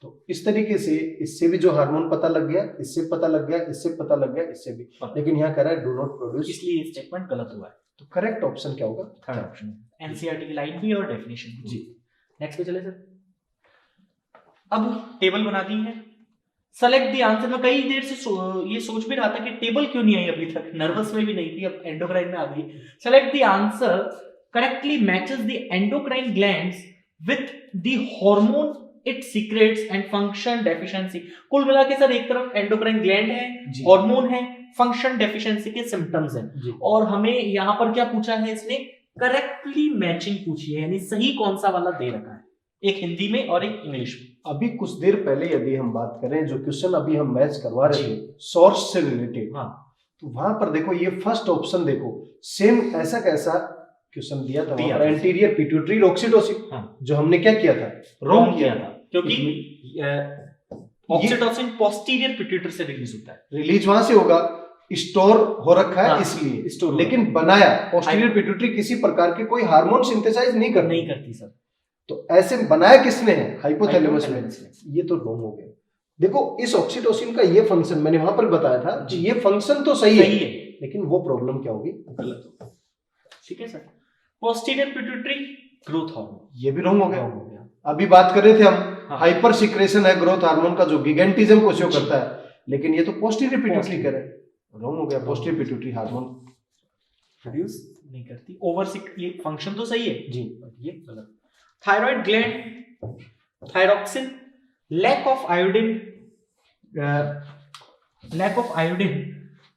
तो इस तरीके से इससे भी जो हार्मोन पता लग गया, इससे पता लग गया, इससे पता लग गया, इससे भी, लेकिन यहाँ कह रहा है डू नॉट प्रोड्यूस, इसलिए स्टेटमेंट गलत हुआ है। तो करेक्ट ऑप्शन क्या होगा? थर्ड ऑप्शन, एनसीईआरटी की लाइन भी और डेफिनेशन जी। नेक्स्ट पे चले सर। अब टेबल बना दी है, सेलेक्ट द आंसर। मैं कई देर से ये सोच भी रहा था कि टेबल क्यों नहीं आई अभी तक, नर्वस में भी नहीं थी, अब एंडोक्राइन में आ गई। Select the answer correctly matches the endocrine glands with the hormone it secrets and function deficiency. कुल मिला के सर एक तरफ एंडोक्राइन ग्लैंड है, हार्मोन है, फंक्शन डेफिशिएंसी के सिम्टम्स हैं, और हमें यहाँ पर क्या पूछा है इसने, करेक्टली मैचिंग पूछी है, यानी सही कौन सा वाला दे रखा है, एक हिंदी में और एक इंग्लिश में। अभी कुछ देर पहले यदि हम बात करें, जो क्वेश्चन अभी हम मैच करवा रहे थे सोर्स से रिलेटेड, हाँ, तो वहां पर देखो ये फर्स्ट ऑप्शन देखो, सेम ऐसा कैसा क्वेश्चन दिया था वहां पर, एंटीरियर पिट्यूटरी ऑक्सीटोसिन, हाँ, जो हमने क्या किया था, रॉन्ग किया था, क्योंकि ऑक्सीटोसिन पोस्टीरियर पिट्यूटरी से रिलीज होता है, रिलीज वहां से होगा, स्टोर हो रखा है, हाँ, इसलिए स्टोर, लेकिन बनाया पोस्टीरियर पिट्यूटरी किसी प्रकार के कोई हार्मोन सिंथेसाइज नहीं करती सर। तो ऐसे बनाया किसने है, हाइपोथैलेमस में, ये तो रॉन्ग हो गया। देखो इस ऑक्सीटोसिन का ये फंक्शन मैंने वहां पर बताया था कि ये फंक्शन तो सही है, लेकिन वो प्रॉब्लम क्या होगी, गलत होगी। ठीक है sir. Posterior pituitary growth hormone, ये भी रॉन्ग हो गया। अभी बात कर रहे थे हम, हाइपर सिक्रेशन है ग्रोथ हार्मोन का, जो गिगेंटिज्म को शो करता है, लेकिन ये तो पोस्टीरियर पिट्यूटरी करे, रॉन्ग हो गया। पोस्टीरियर पिट्यूटरी हार्मोन प्रोड्यूस नहीं करती, ओवर ये फंक्शन तो सही है जी, ये गलत। Thyroid gland, thyroxine, lack of iodine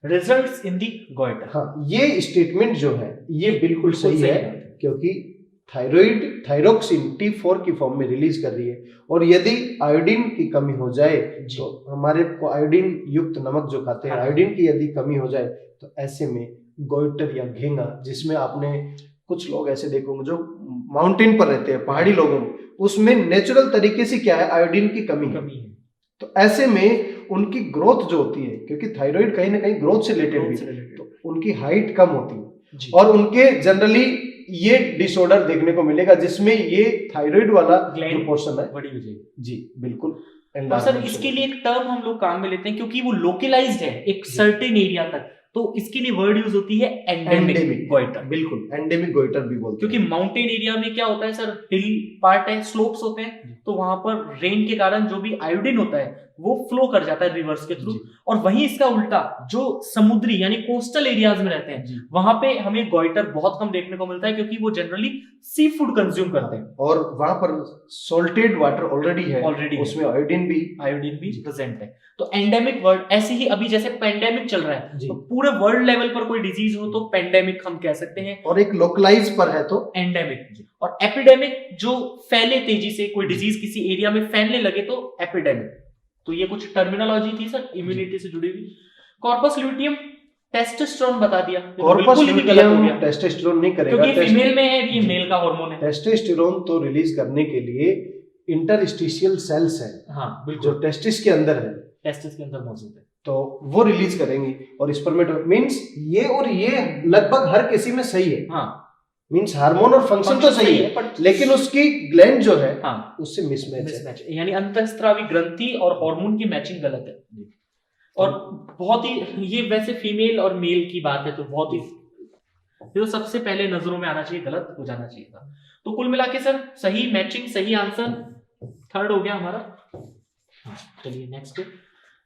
results in the goitre. हाँ, ये स्टेटमेंट जो है ये बिल्कुल सही है, क्योंकि थायराइड थायरोक्सिन T4 की फॉर्म में रिलीज कर रही है, और यदि आयोडीन की कमी हो जाए तो हमारे को आयोडीन युक्त नमक जो खाते हैं, आयोडीन की यदि कमी हो जाए तो ऐसे में गोइटर या घेंगा, जिसमें आपने कुछ लोग ऐसे देखोगे जो माउंटेन पर रहते हैं, पहाड़ी लोगों में, उसमें नेचुरल तरीके से क्या है, आयोडीन की कमी है। तो ऐसे में उनकी ग्रोथ जो होती है, क्योंकि थायराइड कहीं ना कहीं ग्रोथ से रिलेटेड भी, तो उनकी हाइट कम होती है, और उनके जनरली ये डिसऑर्डर देखने को मिलेगा जिसमें ये थायराइड वाला जो पोर्शन है बड़ी हो जाएगी। जी बिल्कुल। और सर इसके लिए एक टर्म हम लोग काम में लेते हैं, क्योंकि वो लोकलाइज्ड है एक सर्टेन एरिया तक, तो इसके लिए वर्ड यूज होती है एंडेमिक गोइटर। बिल्कुल, एंडेमिक गोइटर भी बोलते हैं, क्योंकि माउंटेन एरिया में क्या होता है सर, हिल पार्ट है, स्लोप्स होते हैं, तो वहां पर रेन के कारण जो भी आयोडीन होता है वो फ्लो कर जाता है रिवर्स के थ्रू, जी। और वहीं इसका उल्टा जो समुद्री यानी कोस्टल एरियाज में रहते हैं जी। वहां पे हमें गॉइटर बहुत कम देखने को मिलता है, क्योंकि वो जनरली सी फूड कंज्यूम करते हैं, और वहां पर सॉल्टेड वाटर ऑलरेडी है, उसमें आयोडीन भी प्रेजेंट है। तो एंडेमिक वर्ड ऐसे ही, अभी जैसे पेंडेमिक चल रहा है जी। तो पूरे वर्ल्ड लेवल पर कोई डिजीज हो तो पेंडेमिक हम कह सकते हैं, और एक लोकलाइज पर है तो एंडेमिक। और एपिडेमिक जो फैले तेजी से, कोई डिजीज किसी एरिया में फैलने लगे तो एपिडेमिक। तो ये कुछ टर्मिनोलॉजी थी सर इम्यूनिटी से जुड़ी हुई। कॉर्पस ल्यूटियम टेस्टोस्टेरोन बता दिया, कॉर्पस बिल्कुल ही गलत हो ल्यूटियम गया टेस्टोस्टेरोन नहीं करेगा, क्योंकि फीमेल में है, ये मेल का हार्मोन है। टेस्टोस्टेरोन तो रिलीज करने के लिए इंटरस्टिशियल सेल्स है, हाँ जो बिल्कुल, टेस्टिस के अंदर है, टेस्टिस के अंदर मौजूद है। तो वो रिलीज करेंगी। और स्पर्मेटो मींस ये और ये लगभग हर किसी में सही है, हाँ मींस हार्मोन और फंक्शन तो सही है, पर लेकिन उसकी ग्लैंड जो है हाँ उससे मिसमैच है। मिसमैच, यानी अंतःस्रावी ग्रंथि और हार्मोन की मैचिंग गलत है। और बहुत ही, ये वैसे फीमेल और मेल की बात है तो बहुत ही, ये तो सबसे पहले नजरों में आना चाहिए, गलत हो जाना चाहिए था। तो कुल मिला के सर सही मैचिंग, सही आंसर थर्ड हो गया हमारा। चलिए next,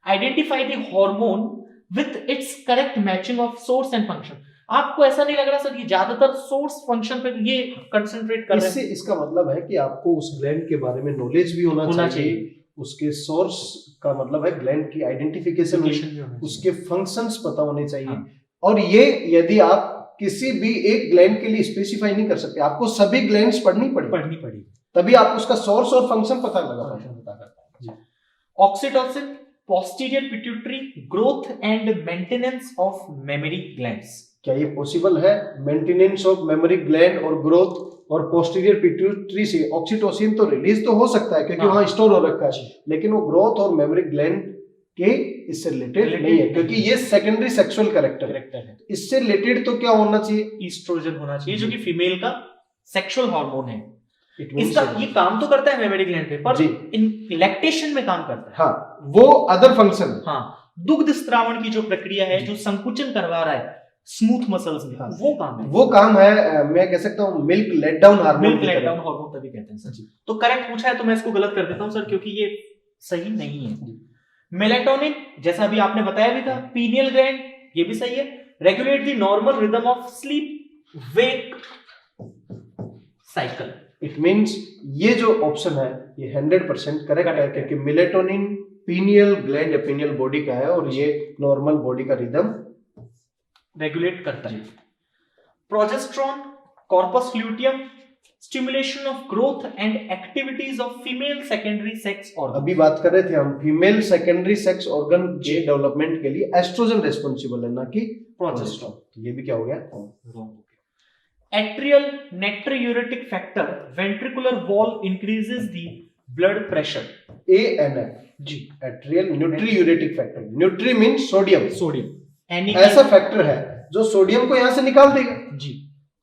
identify the hormone with its correct matching of source and function. आपको ऐसा नहीं लग रहा सर ये ज्यादातर सोर्स फंक्शन पे ये कंसंट्रेट कर रहे हैं? इससे इसका मतलब है कि आपको उस ग्लैंड के बारे में नॉलेज भी होना चाहिए, उसके सोर्स का मतलब है ग्लैंड की आइडेंटिफिकेशन, उसके फंक्शंस पता होने चाहिए। हाँ। और ये यदि आप किसी भी एक ग्लैंड के लिए स्पेसिफाई नहीं कर सकते, आपको सभी ग्लैंड्स पढ़नी पड़ेगी, तभी आप उसका सोर्स और फंक्शन पता लगा पाएंगे। Oxytocin, posterior pituitary, growth and maintenance of mammary glands. क्या ये पॉसिबल है? मेंटेनेंस ऑफ मेमोरी ग्लैंड और ग्रोथ और पोस्टीरियर पिट्यूटरी से ऑक्सीटोसिन तो रिलीज तो हो सकता है क्योंकि वहां स्टोर हो रखा है, लेकिन वो ग्रोथ और मेमोरी ग्लैंड के इससे रिलेटेड नहीं है, क्योंकि ये सेकेंडरी सेक्सुअल कैरेक्टर है। इससे रिलेटेड तो क्या होना चाहिए? ईस्ट्रोजन होना चाहिए, जो कि फीमेल का सेक्सुअल हार्मोन है। इसका ये काम तो करता है मेमोरी ग्लैंड पे, पर इन लैक्टेशन में काम करता है। हाँ, वो अदर फंक्शन। हाँ, दुग्ध स्त्रावण की जो प्रक्रिया है, जो संकुचन करवा रहा है स्मूथ मसल्स में, हाँ, वो काम है। मैं कह सकता हूं milk let down hormone. Milk let down hormone तभी कहते हैं सर। तो करेक्ट पूछा है तो मैं इसको गलत कर देता हूं सर, क्योंकि ये सही नहीं है। मेलेटोनिन, जैसा अभी आपने बताया भी था, पीनियल ग्लैंड, ये भी सही है। Regulate the normal rhythm of sleep wake cycle. It means ये जो ऑप्शन है ये 100% करेक्ट है, क्योंकि मेलेटोनिन पीनियल ग्लैंड या पीनियल बॉडी का है और ये नॉर्मल बॉडी का रिदम रेगुलेट करता है। Progesterone, corpus luteum, stimulation of growth and activities of female secondary sex organ. अभी बात कर रहे थे हम फीमेल सेकेंडरी सेक्स ऑर्गन के डेवलपमेंट के लिए एस्ट्रोजन रिस्पॉन्सिबल है, ना कि प्रोजेस्टेरोन। तो ये भी क्या हो गया? Atrial natriuretic factor ventricular wall increases the blood pressure. ANF जी, atrial natriuretic factor. Natri means sodium, ऐसा फैक्टर है जो सोडियम को यहां से निकाल देगा जी,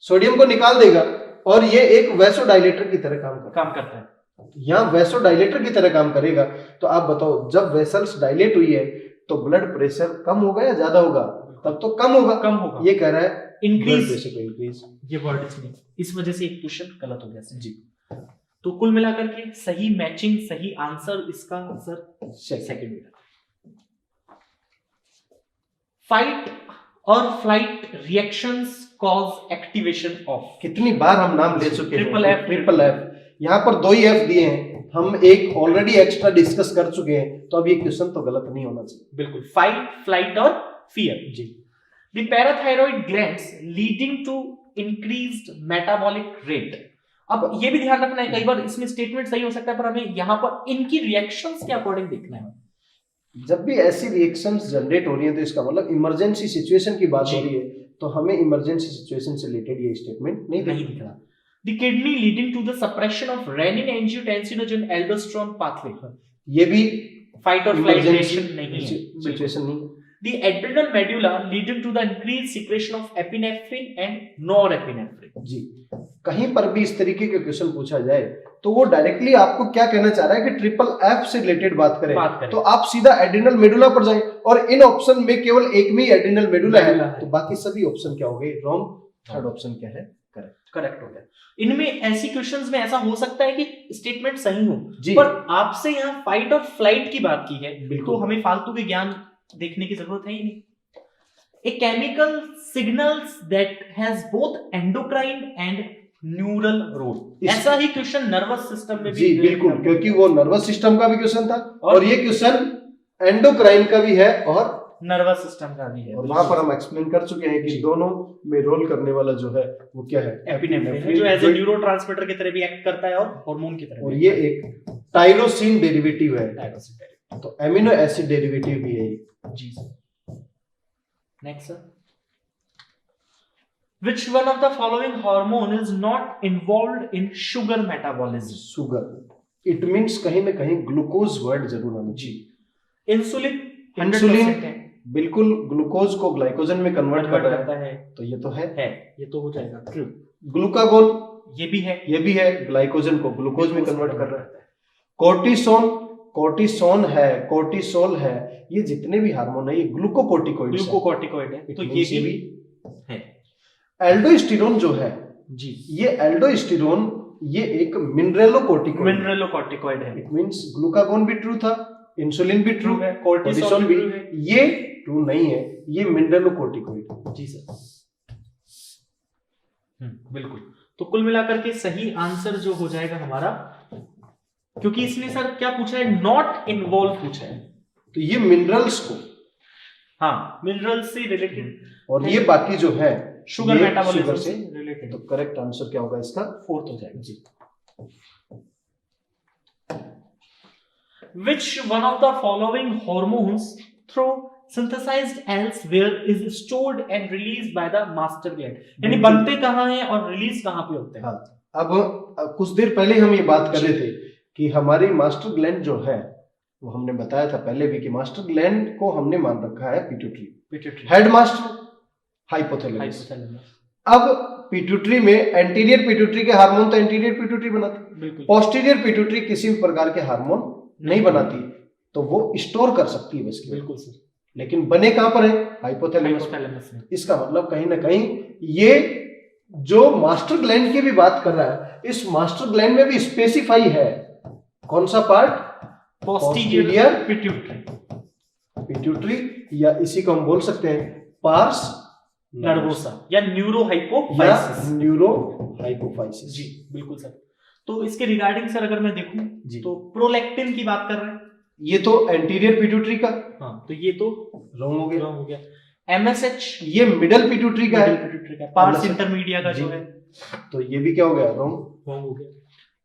सोडियम को निकाल देगा और ये एक वैसोडाइलेटर की तरह काम करता है। यहाँ वैसोडाइलेटर की तरह काम करेगा। तो आप बताओ, जब वेसल्स डायलेट हुई है तो ब्लड प्रेशर कम होगा या ज्यादा होगा? तब तो कम होगा। ये कह रहा है इंक्रीज। ये वर्ड इसमें, इस वजह से एक क्वेश्चन गलत हो गया जी। तो कुल मिलाकर के सही मैचिंग, सही आंसर, इसका आंसर सेकंड में। फाइट और flight reactions cause activation of. कितनी बार हम नाम ले चुके हैं, ट्रिपल एफ। यहाँ पर 2 ही F दिए हैं, हम एक ऑलरेडी एक्स्ट्रा डिस्कस कर चुके हैं, तो अब ये क्वेश्चन तो गलत नहीं होना चाहिए। बिल्कुल, फाइट, फ्लाइट और फियर जी। The parathyroid glands leading to increased metabolic rate. अब ये भी ध्यान रखना है, कई बार इसमें स्टेटमेंट सही हो सकता है पर हमें यहाँ पर इनकी रिएक्शंस के अकॉर्डिंग देखना है। जब भी ऐसी रिएक्शंस जनरेट हो रही है तो इसका मतलब इमरजेंसी सिचुएशन की बात हो रही है, तो हमें इमरजेंसी सिचुएशन से रिलेटेड ये स्टेटमेंट नहीं दिख रहा। The kidney leading to the suppression of renin, angiotensin, aldosterone pathway. ये भी fight or flight reaction नहीं है, सिचुएशन नहीं। The adrenal medulla leading to the increased secretion of epinephrine and norepinephrine. जी, कहीं पर भी इस तरीके के क्वेश्चन पूछा जाए तो वो डायरेक्टली आपको क्या कहना चाह रहा है कि ट्रिपल एफ से रिलेटेड बात करें, तो आप सीधा एड्रिनल मेडुला पर जाएं, और इन ऑप्शन में केवल एक में ही एड्रिनल मेडुला है, तो बाकी सभी ऑप्शन क्या हो गए? रॉन्ग। थर्ड ऑप्शन क्या है? करेक्ट हो गया। इनमें ऐसी क्वेश्चंस में ऐसा हो सकता है कि स्टेटमेंट सही हो, जी पर आपसे यहाँ फाइट और फ्लाइट की बात की है, बिल्कुल। तो हमें फालतू के ज्ञान देखने की जरूरत है ही नहीं। A chemical signals that has both endocrine and neural role। ऐसा ही क्वेश्चन नर्वस सिस्टम में भी जी बिल्कुल, क्योंकि वो नर्वस सिस्टम का भी क्वेश्चन था और ये क्वेश्चन एंडोक्राइन का भी है और नर्वस सिस्टम का भी है। और वहां पर हम एक्सप्लेन कर चुके हैं कि दोनों में रोल करने वाला जो है वो क्या है, एपिनेफ्रिन, जो एज ए न्यूरोट्रांसमीटर की तरह भी एक्ट करता है और हार्मोन की तरह। और ये एक टायरोसिन डेरिवेटिव है, तो एमिनो एसिड डेरिवेटिव भी है। जी sir. Next sir, which one of the following hormone is not involved in sugar metabolism? Sugar, it means कहीं ना कहीं ग्लूकोज वर्ड जरूर आना चाहिए। इंसुलिन 100% है, बिल्कुल ग्लूकोज को ग्लाइकोजन में कन्वर्ट कर रहा है, तो ये तो है, ये तो हो जाएगा ट्रू। ग्लूकागोन ये भी है, ग्लाइकोजन को ग्लूकोज में कन्वर्ट कर रहा है। कोर्टिसोन है, कोर्टिसोल है, ये जितने भी हार्मोन है ये ग्लूकोकोर्टिकोइड है, तो ये भी है। एल्डोस्टेरोन जो है जी, ये एल्डोस्टेरोन ये एक मिनरलोकॉर्टिकॉइड है। इट मींस ग्लूकागोन भी ट्रू था, इंसुलिन भी ट्रू है, कोर्टिसोल भी, ये ट्रू नहीं है, ये मिनरलोकॉर्टिकॉइड। जी सर, बिल्कुल। तो कुल मिलाकर के सही आंसर जो हो जाएगा हमारा, क्योंकि इसने सर क्या पूछा है, नॉट इन्वॉल्व पूछा है, तो ये मिनरल्स को, हाँ मिनरल्स से रिलेटेड, और ये बाकी जो है शुगर मेटाबॉलिज्म से रिलेटेड। तो करेक्ट आंसर क्या होगा इसका, 4th हो जाएगा जी। Which one of the following hormones through synthesized elsewhere is stored and released by the master gland? यानी बनते कहाँ हैं और रिलीज कहाँ पे होते हैं? हाँ, अब कुछ देर पहले हम ये बात कर रहे थे कि हमारी मास्टर ग्लैंड जो है वो हमने बताया था पहले भी कि मास्टर ग्लैंड को हमने मान रखा है पिट्यूटरी, हेड मास्टर हाइपोथैलेमस। अब पिट्यूटरी में एंटीरियर पिट्यूटरी के हार्मोन तो एंटीरियर पिट्यूटरी बनाती, पोस्टीरियर पिट्यूटरी किसी भी प्रकार के हार्मोन नहीं बनाती, तो वो स्टोर कर सकती है बस। बिल्कुल सर, लेकिन बने कहां पर है, हाइपोथैलेमस में। इसका मतलब कहीं ना कहीं ये जो मास्टर ग्लैंड की भी बात कर रहा है, इस मास्टर ग्लैंड में भी स्पेसिफाई है कौन सा पार्ट, पोस्टीरियर पिट्यूटरी, या इसी को हम बोल सकते हैं पार्स नर्वोसा या न्यूरोहाइपोफाइसिस। जी बिल्कुल सर। तो इसके रिगार्डिंग सर अगर मैं देखूं तो प्रोलैक्टिन की बात कर रहे हैं, ये तो एंटीरियर पिट्यूटरी का, हाँ तो ये तो रॉन्ग हो गया। MSH ये मिडल पिट्यूटरी का है, पार्स इंटरमीडिया का जो है, तो ये भी क्या हो गया, रॉन्ग हो गया।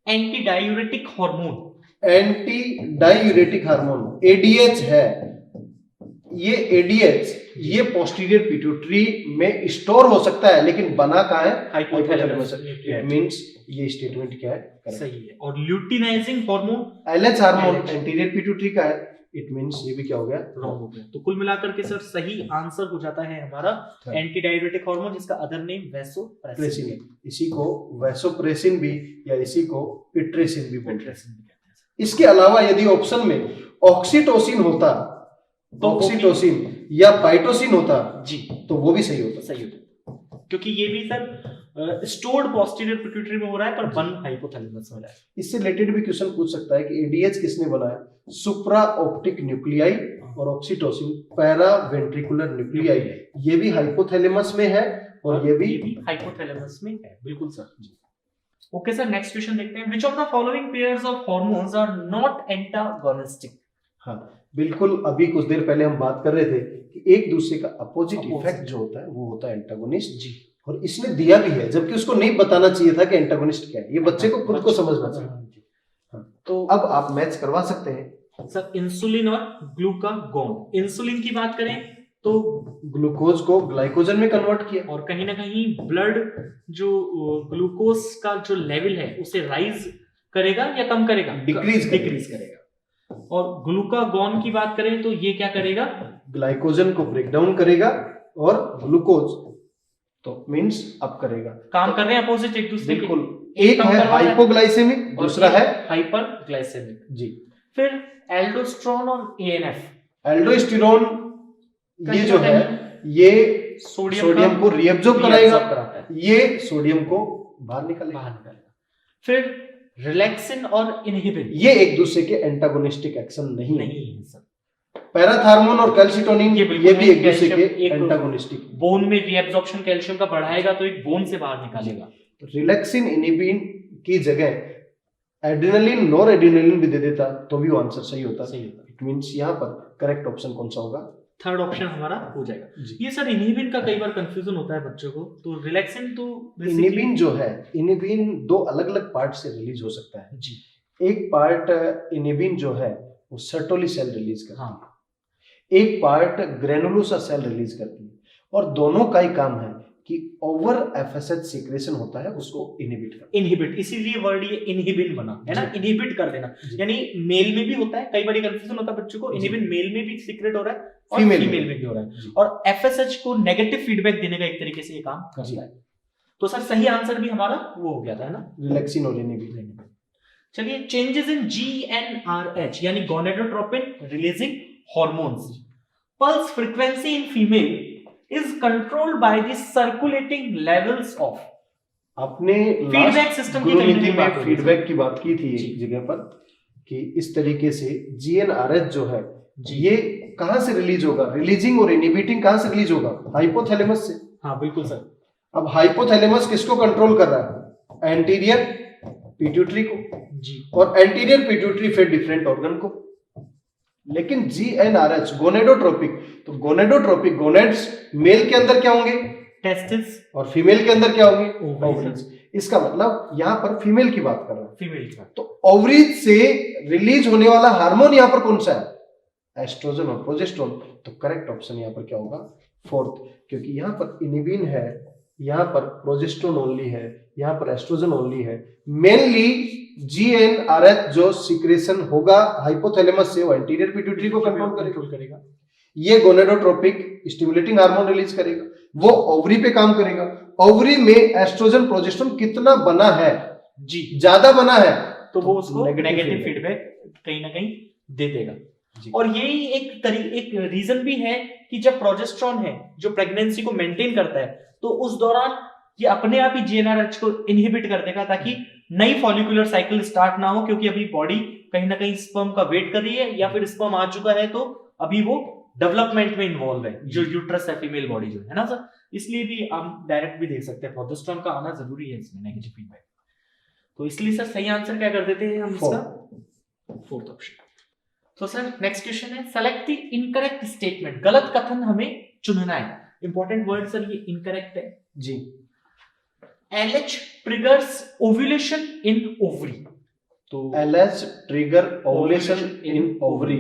एंटी डायूरेटिक हार्मोन ADH है, ये ADH ये पोस्टीरियर पिट्यूटरी में स्टोर हो सकता है, लेकिन बना कहाँ है, हाइपोथैलेमस। इट मींस ये स्टेटमेंट क्या है, सही है। और luteinizing hormone LH hormone anterior pituitary का है, इट मींस ये भी क्या हो गया, रॉन्ग हो गया। तो कुल मिलाकर के सर सही आंसर हो जाता है हमारा एंटी डायूरेटिक हार्मोन, जिसका अदर नेम वैसोप्रेसिन है। इसी को वैसोप्रेसिन भी या इसी को पिट्रेसिन भी बोलते हैं। इसके अलावा यदि ऑप्शन में ऑक्सीटोसिन होता, ऑक्सीटोसिन या पाइटोसिन होता जी, तो वो भी सही होता, क्योंकि ये भी सर स्टोर्ड पोस्टीरियर पिट्यूटरी में हो रहा है, पर बन हाइपोथैलेमस में हो रहा है। इससे रिलेटेड भी क्वेश्चन पूछ सकता है कि ADH किसने बनाया, सुप्रा ऑप्टिक न्यूक्लियाई, और ऑक्सीटोसिन पैरा वेंट्रिकुलर न्यूक्लियाई, ये भी हाइपोथैलेमस में है और ये भी हाइपोथैलेमस में है। बिल्कुल सर जी। ओके सर, नेक्स्ट क्वेश्चन देखते हैं। Which of the following pairs of hormones are not antagonistic? हाँ बिल्कुल, अभी कुछ देर पहले हम बात कर रहे थे कि एक दूसरे का अपोजिट इफेक्ट जो होता है वो होता है एंटागोनिस्ट जी, और इसने दिया भी है, जबकि उसको नहीं बताना चाहिए था कि एंटागोनिस्ट क्या है, ये बच्चे को खुद को समझना चाहिए। हाँ, तो अब आप मैच करवा सकते हैं सर इंसुलिन और ग्लूकागोन। इंसुलिन की बात करें तो ग्लूकोज को ग्लाइकोजन में कन्वर्ट किया, और कहीं ना कहीं ब्लड जो ग्लूकोज का जो लेवल है उसे राइज करेगा या कम करेगा, डिक्रीज करेगा। और ग्लूकागोन की बात करें तो ये क्या करेगा, ग्लाइकोजन को ब्रेक डाउन करेगा और ग्लूकोज तो मींस अप करेगा। काम कर रहे हैं अपोजिट एक दूसरे के। बिल्कुल, एक है हाइपोग्लाइसेमिक, दूसरा है हाइपरग्लाइसेमिक जी। फिर एल्डोस्टेरोन और ANF। एल्डोस्टेरोन ये जो है ये सोडियम को रीअब्जॉर्ब कराएगा, ये सोडियम को बाहर निकालेगा। फिर रिलैक्सिन और इनहिबिन, ये एक दूसरे के एंटागोनिस्टिक एक्शन नहीं है सर। पैराथार्मोन और कैल्सिटोनिन ये भी एक दूसरे के एंटागोनिस्टिक। बोन में रीअब्जॉर्प्शन कैल्शियम का बढ़ाएगा तो एक बोन से बाहर निकालेगा। रिलैक्सिन इनहिबिन की जगह एड्रेनलिन नॉर एड्रेनलिन भी दे देता तो भी वो आंसर सही होता। इट मींस यहाँ पर करेक्ट ऑप्शन कौन सा होगा? थर्ड ऑप्शन हमारा हो जाएगा। ये सर इनहिबिन का कई बार कंफ्यूजन होता है बच्चों को, तो रिलैक्सिन तो इनहिबिन जो है, इनहिबिन दो अलग अलग पार्ट से रिलीज हो सकता है जी। एक पार्ट इनहिबिन जो है वो सर्टोली सेल रिलीज करता है, हाँ। एक पार्ट ग्रेनुलोसा सेल रिलीज करती है, और दोनों का ही काम है कि ओवर एफएसएच सीक्रेशन होता है उसको इनहिबिट करना। इनहिबिट, इसीलिए वर्ड ये इनहिबिन बना है ना, इनहिबिट कर देना। यानी मेल में भी होता है, कई बार कंफ्यूजन होता है बच्चों को, इनहिबिन मेल में भी सीक्रेट हो रहा है और फीमेल में भी हो रहा है, और एफएसएच को नेगेटिव फीडबैक देने का एक तरीके से ये काम करता है। तो सर सही आंसर भी हमारा वो हो गया था ना, रिलैक्सिन और इनहिबिन। चलिए, चेंजेस इन GnRH यानी gonadotropin releasing hormones, pulse frequency in female is controlled by the circulating levels of। आपने फीडबैक सिस्टम की फीडबैक की बात की थी एक जगह पर कि इस तरीके से GnRH जो है ये कहां से रिलीज होगा? रिलीजिंग और इनहिबिटिंग कहां से रिलीज होगा? हाइपोथैलेमस से। हाँ बिल्कुल सर। अब हाइपोथैलेमस किसको कंट्रोल कर रहा है? एंटीरियर पिट्यूटरी को जी, और एंटीरियर पिट्यूटरी फिर डिफरेंट ऑर्गन को। लेकिन GnRH गोनेडोट्रोपिक, तो गोनेडोट्रोपिक गोनेड्स मेल के अंदर क्या होंगे? टेस्टिस, और फीमेल के अंदर क्या होंगे? ओवरीज। इसका मतलब यहाँ पर फीमेल की बात कर रहा है, फीमेल की बात। तो ओवरीज से रिलीज होने वाला हार्मोन यहाँ पर कौन सा है? एस्ट्रोजन और प्रोजेस्टेरोन। तो करेक्ट ऑप्शन यहाँ पर क्या होगा? फोर्थ, क्योंकि यहाँ पर इनहिबिन है, यहाँ पर प्रोजेस्टेरोन ओनली है, यहाँ पर एस्ट्रोजन ओनली है। मेनली GnRH जो सीक्रेशन होगा हाइपोथैलेमस से वो एंटीरियर पिट्यूटरी को कंट्रोल करेगा। ये गोनेडोट्रोपिक स्टिमुलेटिंग हार्मोन रिलीज करेगा, वो ओवरी पे काम करेगा। ओवरी में एस्ट्रोजन प्रोजेस्टेरोन कितना बना है जी, ज्यादा बना है तो वो उसको नेगेटिव फीडबैक कहीं ना कहीं दे देगा। और यही एक रीजन भी है कि जब प्रोजेस्टेरोन है जो प्रेगनेंसी को मेंटेन करता है, तो उस दौरान ये अपने आप ही GnRH को इनहिबिट कर देगा ताकि नई फॉलिकुलर साइकिल स्टार्ट ना हो, क्योंकि अभी बॉडी कहीं ना कहीं स्पर्म का वेट कर रही है, या फिर स्पर्म आ चुका है तो अभी वो डेवलपमेंट में इन्वॉल्व है, जो यूट्रस है फीमेल बॉडी जो है ना सर। इसलिए भी हम डायरेक्ट भी देख सकते हैं, प्रोजेस्टेरोन का आना जरूरी है इसमें नेगेटिव फीडबैक। तो इसलिए सर सही आंसर क्या कर देते हैं हम इसका? Fourth option. तो सर नेक्स्ट क्वेश्चन है, सेलेक्ट द इनकरेक्ट स्टेटमेंट। गलत कथन हमें चुनना है। इंपॉर्टेंट वर्ड सर ये इनकरेक्ट है जी। LH triggers ovulation in ovary। तो LH trigger ovulation in ovary.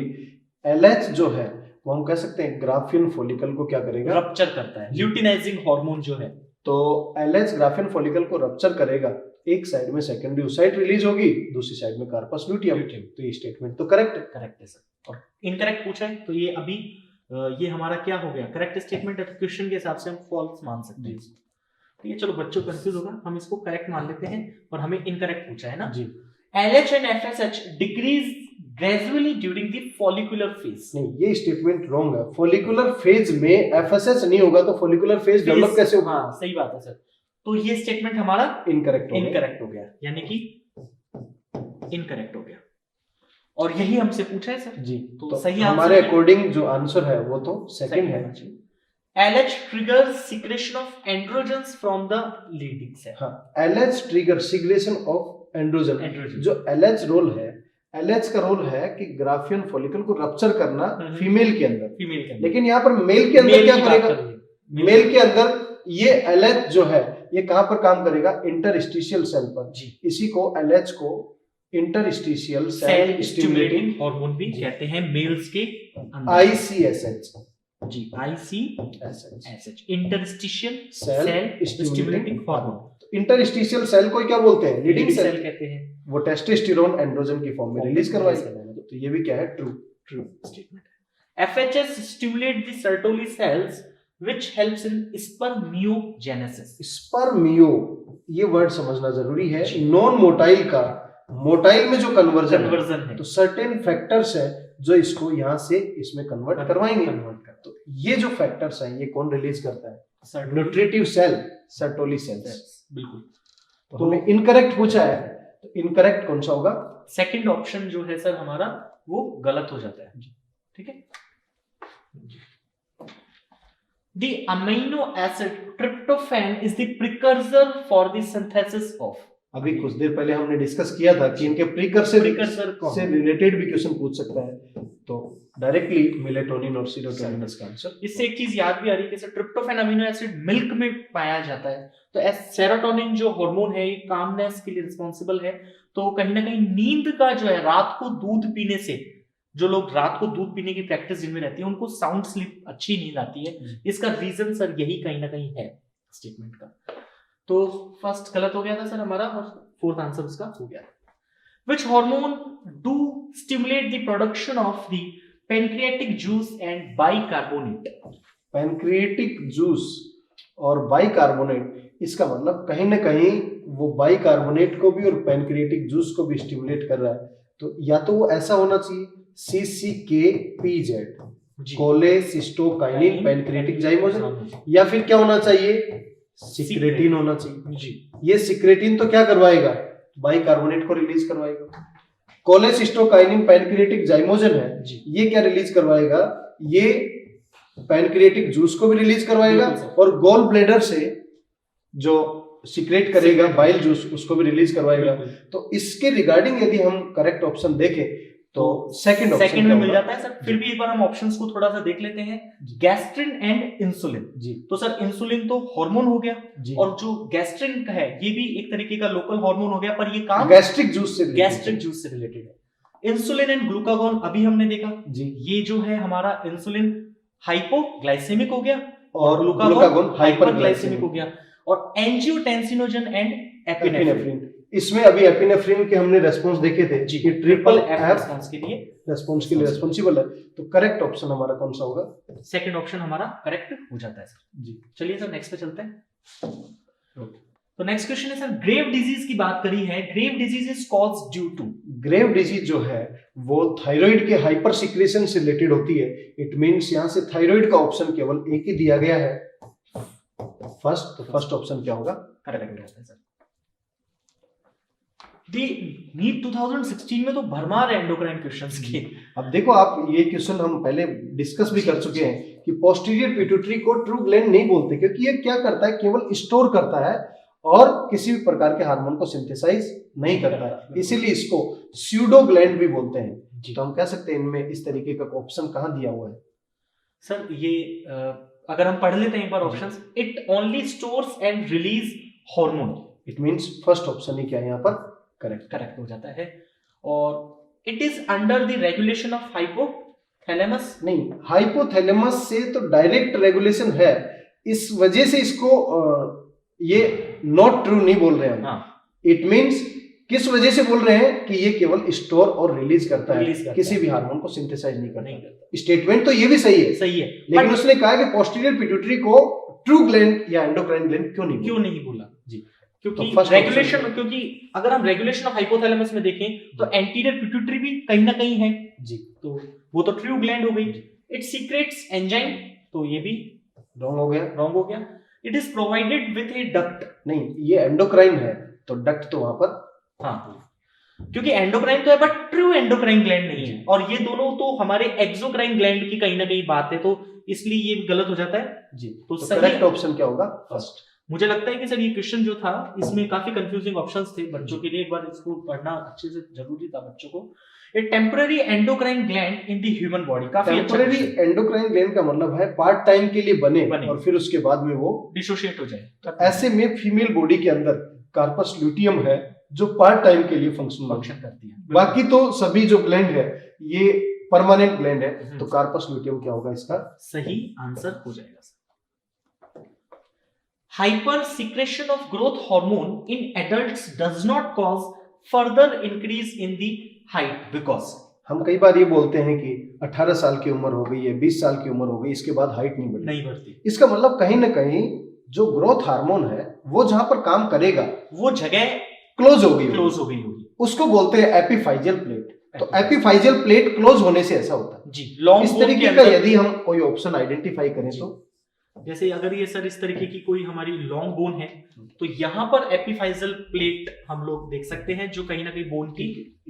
LH जो है वो हम कह सकते हैं ग्राफियन फॉलिकल को क्या करेगा? रप्चर करता है, ल्यूटिनाइजिंग हार्मोन जो है। तो LH ग्राफियन फॉलिकल को रप्चर करेगा, एक साइड में सेकेंडरी ओसाइट रिलीज होगी, दूसरी साइड में कार्पस ल्यूटियम। तो ये स्टेटमेंट तो करेक्ट है। करेक्ट है सर। और इनकरेक्ट पूछा है तो ये अभी ये हमारा क्या हो गया? करेक्ट स्टेटमेंट है, तो क्वेश्चन के हिसाब से हम फॉल्स मान सकते हैं। तो ये चलो बच्चों कंफ्यूज होगा, हम इसको करेक्ट मान लेते हैं, और हमें इनकरेक्ट पूछा है ना जी। LH and FSH decrease gradually during the follicular phase. नहीं, ये स्टेटमेंट रॉन्ग है। फॉलिकुलर फेज में FSH नहीं होगा तो फॉलिकुलर फेज डेवलप कैसे होगा? हाँ सही बात है सर। तो ये स्टेटमेंट हमारा इनकरेक्ट हो गया, यानी कि इनकरेक्ट हो गया, और यही हमसे पूछा है सर जी। तो सही हमारे अकॉर्डिंग जो आंसर है वो तो सेकंड है। LH triggers secretion of androgens from the leading cell। हाँ, LH trigger secretion of androgen. जो LH रोल है, LH का रोल है कि ग्राफियन फॉलिकल को रप्चर करना फीमेल के अंदर। लेकिन यहाँ पर मेल के अंदर क्या करेगा? मेल के अंदर ये LH जो है ये कहां पर काम करेगा? इंटरस्टिशियल सेल पर जी। इसी को LH को इंटरस्टिशियल सेल स्टिमुलेटिंग हार्मोन भी कहते हैं मेल्स के अंदर। ICSH जी, ICSH interstitial cell stimulating hormone. Interstitial cell को क्या बोलते हैं? लीडिंग सेल कहते हैं। वो टेस्टोस्टेरोन एंड्रोजन की फॉर्म में रिलीज करवाएगा। तो ये भी क्या है? ट्रू स्टेटमेंट है। FHS stimulate the Sertoli cells which helps in spermiogenesis। स्पर्मियो ये वर्ड समझना जरूरी है। नॉन मोटाइल का मोटाइल में जो कन्वर्जन है, तो सर्टेन फैक्टर्स है जो इसको यहाँ से इसमें कन्वर्ट करवाएंगे। तो ये जो फैक्टर्स हैं ये कौन रिलीज करता है? Nutritive cell Sertoli cells. बिल्कुल। तो हमें इनकरेक्ट पूछा है, तो इनकरेक्ट कौन सा होगा? सेकंड ऑप्शन जो है सर हमारा वो गलत हो जाता है। ठीक है। The amino acid tryptophan is the precursor for the synthesis of। अभी कुछ देर पहले हमने डिस्कस किया था कि इनके प्रीकर्सर से रिलेटेड भी क्वेश्चन पूछ सकता है, तो डायरेक्टली मेलेटोनिन और सीरोटोनिन इसका आंसर। इससे एक चीज याद भी आ रही है कि sir tryptophan amino acid milk में पाया जाता है, तो सेरोटोनिन जो हार्मोन है ये कामनेस के लिए रिस्पॉन्सिबल है। तो कहीं ना कहीं नींद का जो है, रात को दूध पीने से, जो लोग रात को दूध पीने की प्रैक्टिस जिनमें रहती है उनको साउंड स्लीप, अच्छी नींद आती है। इसका रीजन सर यही कहीं ना कहीं है स्टेटमेंट का। तो फर्स्ट गलत हो गया था सर हमारा, और फोर्थ आंसर उसका हो गया। Which hormone do stimulate the production of the pancreatic juice and bicarbonate? Pancreatic juice और बाइकार्बोनेट, इसका मतलब कहीं ना कहीं वो बाइकार्बोनेट को भी और पैनक्रिएटिक जूस को भी स्टिमुलेट कर रहा है। तो या तो वो ऐसा होना चाहिए CCKPZ, कोलेसिस्टोकाइनिन पैनक्रिएटिक जाइमोजन, या फिर क्या होना चाहिए? सिक्रेटिन होना चाहिए जी। ये सिक्रेटिन तो क्या करवाएगा? बाइकार्बोनेट को रिलीज करवाएगा। कोलेसिस्टोकाइनिन पैनक्रिएटिक जाइमोजन है जी, ये क्या रिलीज करवाएगा? ये पैनक्रिएटिक जूस को भी रिलीज करवाएगा और गोल ब्लैडर से जो सिक्रेट करेगा बाइल जूस उसको भी रिलीज करवाएगा। तो इसके रिगार्डिंग यदि हम करेक्ट ऑप्शन देखें तो सेकंड में मिल जाता है सर। फिर भी एक बार हम ऑप्शंस को थोड़ा सा देख लेते हैं। गैस्ट्रिन एंड इंसुलिन जी। तो सर इंसुलिन तो हार्मोन हो गया जी, और जो गैस्ट्रिन का है ये भी एक तरीके का लोकल हार्मोन हो गया, पर ये काम गैस्ट्रिक जूस से रिलेटेड है। इंसुलिन एंड ग्लूकागॉन अभी हमने देखा जी, ये जो है हमारा इंसुलिन हाइपोग्लाइसेमिक हो गया और ग्लूकागॉन हाइपरग्लाइसेमिक हो गया। और एंजियोटेंसिनोजन एंड एपिनेफ्रिन, इसमें अभी एपिनेफ्रिन के हमने रेस्पॉन्स देखे थे जी, कि ट्रिपल एफ रेस्पॉन्स के लिए रेस्पॉन्सिबल है। तो करेक्ट ऑप्शन हमारा कौन सा होगा? सेकंड ऑप्शन हमारा करेक्ट हो जाता है सर जी। चलिए सर नेक्स्ट पे चलते हैं। तो नेक्स्ट क्वेश्चन है सर, ग्रेव डिजीज की बात करी है। Grave disease is caused due to. Grave disease जो है वो थायराइड के हाइपर सिक्रेशन से रिलेटेड होती है। इट मींस यहां से थायराइड का ऑप्शन केवल एक ही दिया गया है, फर्स्ट। तो फर्स्ट ऑप्शन क्या होगा? करेक्ट होता है सर। नीट 2016 में तो भरमार एंडोक्राइन क्वेश्चंस के। अब देखो आप, ये क्वेश्चन हम पहले डिस्कस भी कर चुके हैं कि पोस्टीरियर पिट्यूटरी को ट्रू ग्लैंड नहीं बोलते, क्योंकि ये क्या करता है? केवल स्टोर करता है और किसी भी प्रकार के हार्मोन को सिंथेसाइज नहीं करता है, इसीलिए इसको स्यूडो ग्लैंड भी बोलते हैं। तो हम कह सकते हैं इनमें इस तरीके का ऑप्शन कहाँ दिया हुआ है सर? ये अगर हम पढ़ लेते हैं एक बार options, it only stores and release hormone. It means first option ही क्या है यहाँ पर? करेक्ट हो जाता है। और it is under the regulation of hypothalamus. नहीं, हाइपोथैलेमस से तो डायरेक्ट रेगुलेशन है, इस वजह से इसको ये नॉट ट्रू नहीं बोल रहे हैं हम। इट मींस किस वजह से बोल रहे हैं कि ये केवल स्टोर और रिलीज करता है, किसी भी हार्मोन को सिंथेसाइज नहीं करता। स्टेटमेंट तो ये भी सही है, लेकिन उसने कहा कि पोस्टीरियर पिट्यूटरी को ट्रू ग्लैंड या एंडोक्राइन ग्लैंड क्यों नहीं बोला जी? क्योंकि रेगुलेशन, क्योंकि अगर हम रेगुलेशन ऑफ हाइपोथैलेमस में देखें तो एंटीरियर पिट्यूटरी भी कहीं ना कहीं है जी, तो वो तो ट्रू ग्लैंड हो गई। इट सीक्रेट्स एंजाइम, तो ये भी रॉन्ग हो गया। It is provided with A duct. नहीं, ये एंडोक्राइन है तो डक्ट तो वहां पर, क्योंकि एंडोक्राइन तो है बट ट्रू एंडोक्राइन ग्लैंड नहीं है, और ये दोनों तो हमारे एक्सोक्राइन ग्लैंड की कहीं ना कहीं बात है, तो इसलिए ये गलत हो जाता है जी। तो करेक्ट ऑप्शन क्या होगा? फर्स्ट। मुझे लगता है कि सर ये क्वेश्चन जो था इसमें काफी कंफ्यूजिंग ऑप्शंस थे बच्चों के लिए, एक बार इसको पढ़ना अच्छे से जरूरी था बच्चों को। ए temporary endocrine gland in the human body. काफी टेम्पररी एंडोक्राइन ग्लैंड का मतलब है पार्ट टाइम के लिए बने और फिर उसके बाद में वो डिसोशिएट हो जाए। तो ऐसे में फीमेल बॉडी के अंदर कार्पस ल्यूटियम है जो पार्ट टाइम के लिए फंक्शन करती है। बाकी तो सभी जो ग्लैंड है ये परमानेंट ग्लैंड है, तो कार्पस ल्यूटियम क्या होगा इसका? सही आंसर हो जाएगा। Hyper secretion of growth hormone in adults does not cause further increase in the height because. हम कई बार ये बोलते हैं कि 18 साल की उम्र हो गई है, 20 साल की उम्र हो गई, इसके बाद हाइट नहीं बढ़ती। इसका मतलब कहीं ना कहीं जो ग्रोथ हार्मोन है वो जहां पर काम करेगा वो जगह क्लोज हो गई होगी, उसको बोलते हैं एपिफाइजियल प्लेट। तो एपिफाइजियल प्लेट क्लोज होने से ऐसा होता है जी। इस तरीके का यदि हम कोई ऑप्शन आइडेंटिफाई करें तो जैसे अगर ये सर इस तरीके की कोई हमारी लॉन्ग बोन है तो यहाँ पर एपिफाइजल प्लेट हम लोग देख सकते हैं जो कहीं ना कहीं बोन की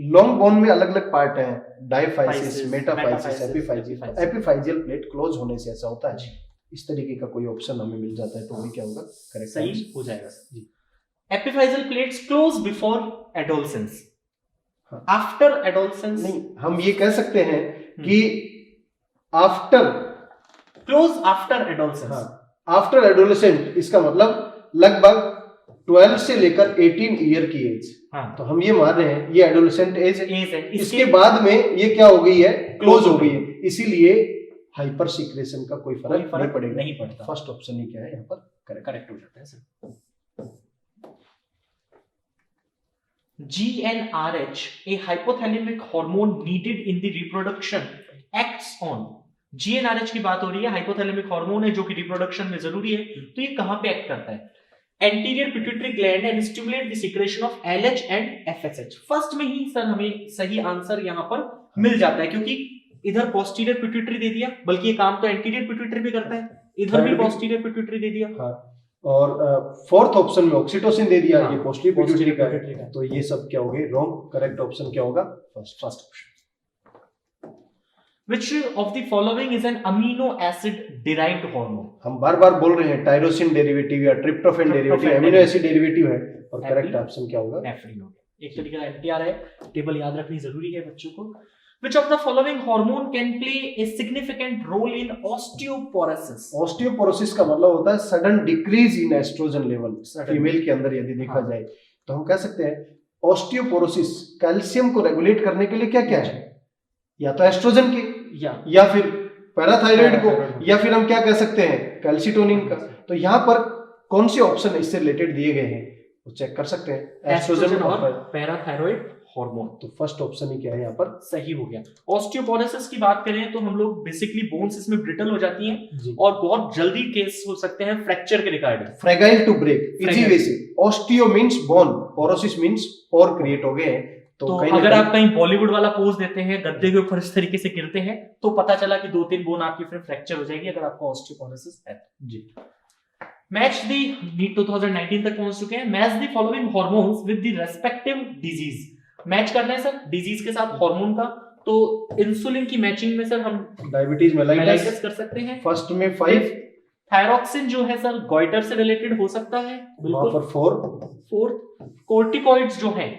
लॉन्ग बोन में अलग अलग पार्ट हैं, diaphysis, physis, metaphysis, metaphysis, epiphyseal. Epiphyseal plate close होने से ऐसा होता है। इस तरीके का कोई ऑप्शन हमें मिल जाता है तो वही क्या होगा, करेक्ट सही हो जाएगा sir ji. Epiphyseal plates close before adolescence, after adolescence नहीं, हम ये कह सकते हैं कि after, close after adolescence. After adolescent, इसका मतलब लगभग 12 से लेकर 18 ईयर की एज। तो हम ये मान रहे हैं ये एडोलेसेंट एज है। इसके बाद में ये क्या हो गई है, क्लोज हो गई है, इसीलिए हाइपर सीक्रेशन का कोई फर्क नहीं पड़ेगा, नहीं पड़ता। फर्स्ट ऑप्शन ही क्या है यहाँ पर करेक्ट हो जाता है sir. GnRH, a hypothalamic hormone needed in the reproduction, acts on। GnRH की बात हो रही है, हाइपोथैलेमिक हार्मोन है जो कि रिप्रोडक्शन में जरूरी है। तो ये कहां पे एक्ट करता है? Anterior pituitary gland and stimulate the secretion of LH and FSH। First में ही सर हमें सही आंसर यहां पर मिल जाता है क्योंकि इधर पोस्टीरियर पिट्यूटरी दे दिया, बल्कि ये काम तो एंटीरियर पिट्यूटरी भी करता है, इधर भी पोस्टीरियर पिट्यूटरी दे दिया। और फोर्थ ऑप्शन में ऑक्सीटोसिन दे दिया, ये पोस्टीरियर पिट्यूटरी का पिट्यूटरी का। तो ये सब क्या हो गए रॉन्ग। करेक्ट ऑप्शन क्या होगा, first option. Which of the following is an amino acid derived hormone? हम बार बार बोल रहे हैं टायरोसिन डेरिवेटिव या tryptophan derivative, amino acid derivative है, और करेक्ट ऑप्शन क्या होगा, नेफ्रिन। एक तरीके का NTR है, टेबल याद रखनी जरूरी है बच्चों को। Which of the following hormone can play a significant role in osteoporosis? Osteoporosis का मतलब होता है sudden decrease in oestrogen level female के अंदर यदि देखा जाए तो हम कह सकते हैं ऑस्टियोपोरोसिस कैल्शियम को रेगुलेट करने के लिए क्या क्या है, या तो एस्ट्रोजन के या फिर पैराथायराइड को, या फिर हम क्या कह सकते हैं कैल्सिटोनिन का। तो यहाँ पर कौन से ऑप्शन इससे रिलेटेड दिए गए हैं वो चेक कर सकते हैं, एस्ट्रोजन और पैराथायराइड हार्मोन। तो फर्स्ट ऑप्शन ही क्या है यहाँ पर सही हो गया। ऑस्टियोपोरोसिस की बात करें तो हम लोग बेसिकली बोन्स इसमें ब्रिटल हो जाती हैं और बहुत जल्दी केस हो सकते हैं फ्रैक्चर के regarding. Fragile to break, easy way से osteo means bone, porosis means pore create हो गए हैं। तो अगर आप कहीं बॉलीवुड वाला पोज देते हैं, गद्दे के ऊपर इस तरीके से गिरते हैं, तो पता चला कि 2-3 बोन आपकी फिर फ्रैक्चर हो जाएगी अगर आपको ऑस्टियोपोरोसिस है जी। मैच दी नीट 2019 तक पहुंच चुके हैं। Match the following hormones with the respective disease. Match करना है सर डिजीज के साथ हार्मोन का, तो इंसुलिन की मैचिंग में सर हम डायबिटीज मेलाइटस कर सकते हैं। फर्स्ट में 5, थायरॉक्सिन जो है सर गॉइटर से रिलेटेड हो सकता है, बिल्कुल। पर 4 कोर्टिकॉइड्स जो हैं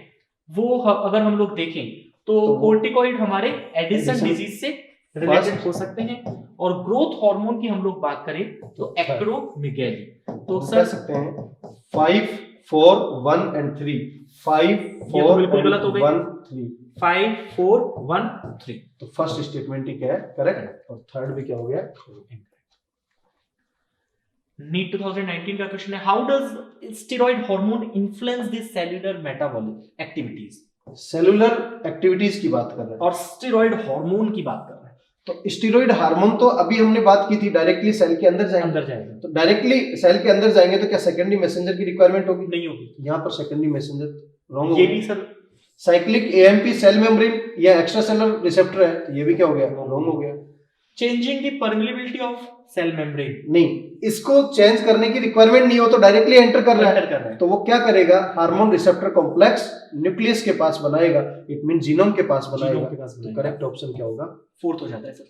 वो अगर हम लोग देखें तो कोर्टिकॉइड हमारे एडिसन डिजीज से रिलेटेड हो सकते हैं। और ग्रोथ हार्मोन की हम लोग बात करें तो एक्रोमेगाली। तो सर सकते हैं 5, 4, 1 and 3, 5, 4 बिल्कुल गलत हो गई, 1, 3, 5, 4, 1, 3। तो फर्स्ट स्टेटमेंट ही क्या है करेक्ट, और थर्ड भी क्या हो गया। नीट 2019 का क्वेश्चन है, how does steroid hormone influence the cellular metabolic activities. Cellular activities की बात कर रहे हैं और स्टेरॉइड हार्मोन की बात कर रहे हैं। तो स्टेरॉइड हार्मोन तो अभी हमने बात की थी डायरेक्टली सेल के अंदर जाएंगे, तो डायरेक्टली सेल के अंदर जाएंगे तो क्या सेकेंडरी मैसेंजर की रिक्वायरमेंट होगी, नहीं होगी। यहाँ पर सेकेंडरी मैसेंजर रॉन्ग ये भी sir cyclic AMP cell membrane या एक्स्ट्रा सेलुलर रिसेप्टर है, तो ये भी क्या हो गया रॉन्ग हो गया। Changing the permeability of cell membrane, नहीं, इसको चेंज करने की रिक्वायरमेंट नहीं हो तो डायरेक्टली एंटर कर रहा है, तो वो क्या करेगा हार्मोन रिसेप्टर कॉम्प्लेक्स न्यूक्लियस के पास बनाएगा, इट मीन जीनोम के पास बनाएगा। तो करेक्ट ऑप्शन क्या होगा, फोर्थ हो जाता है सर।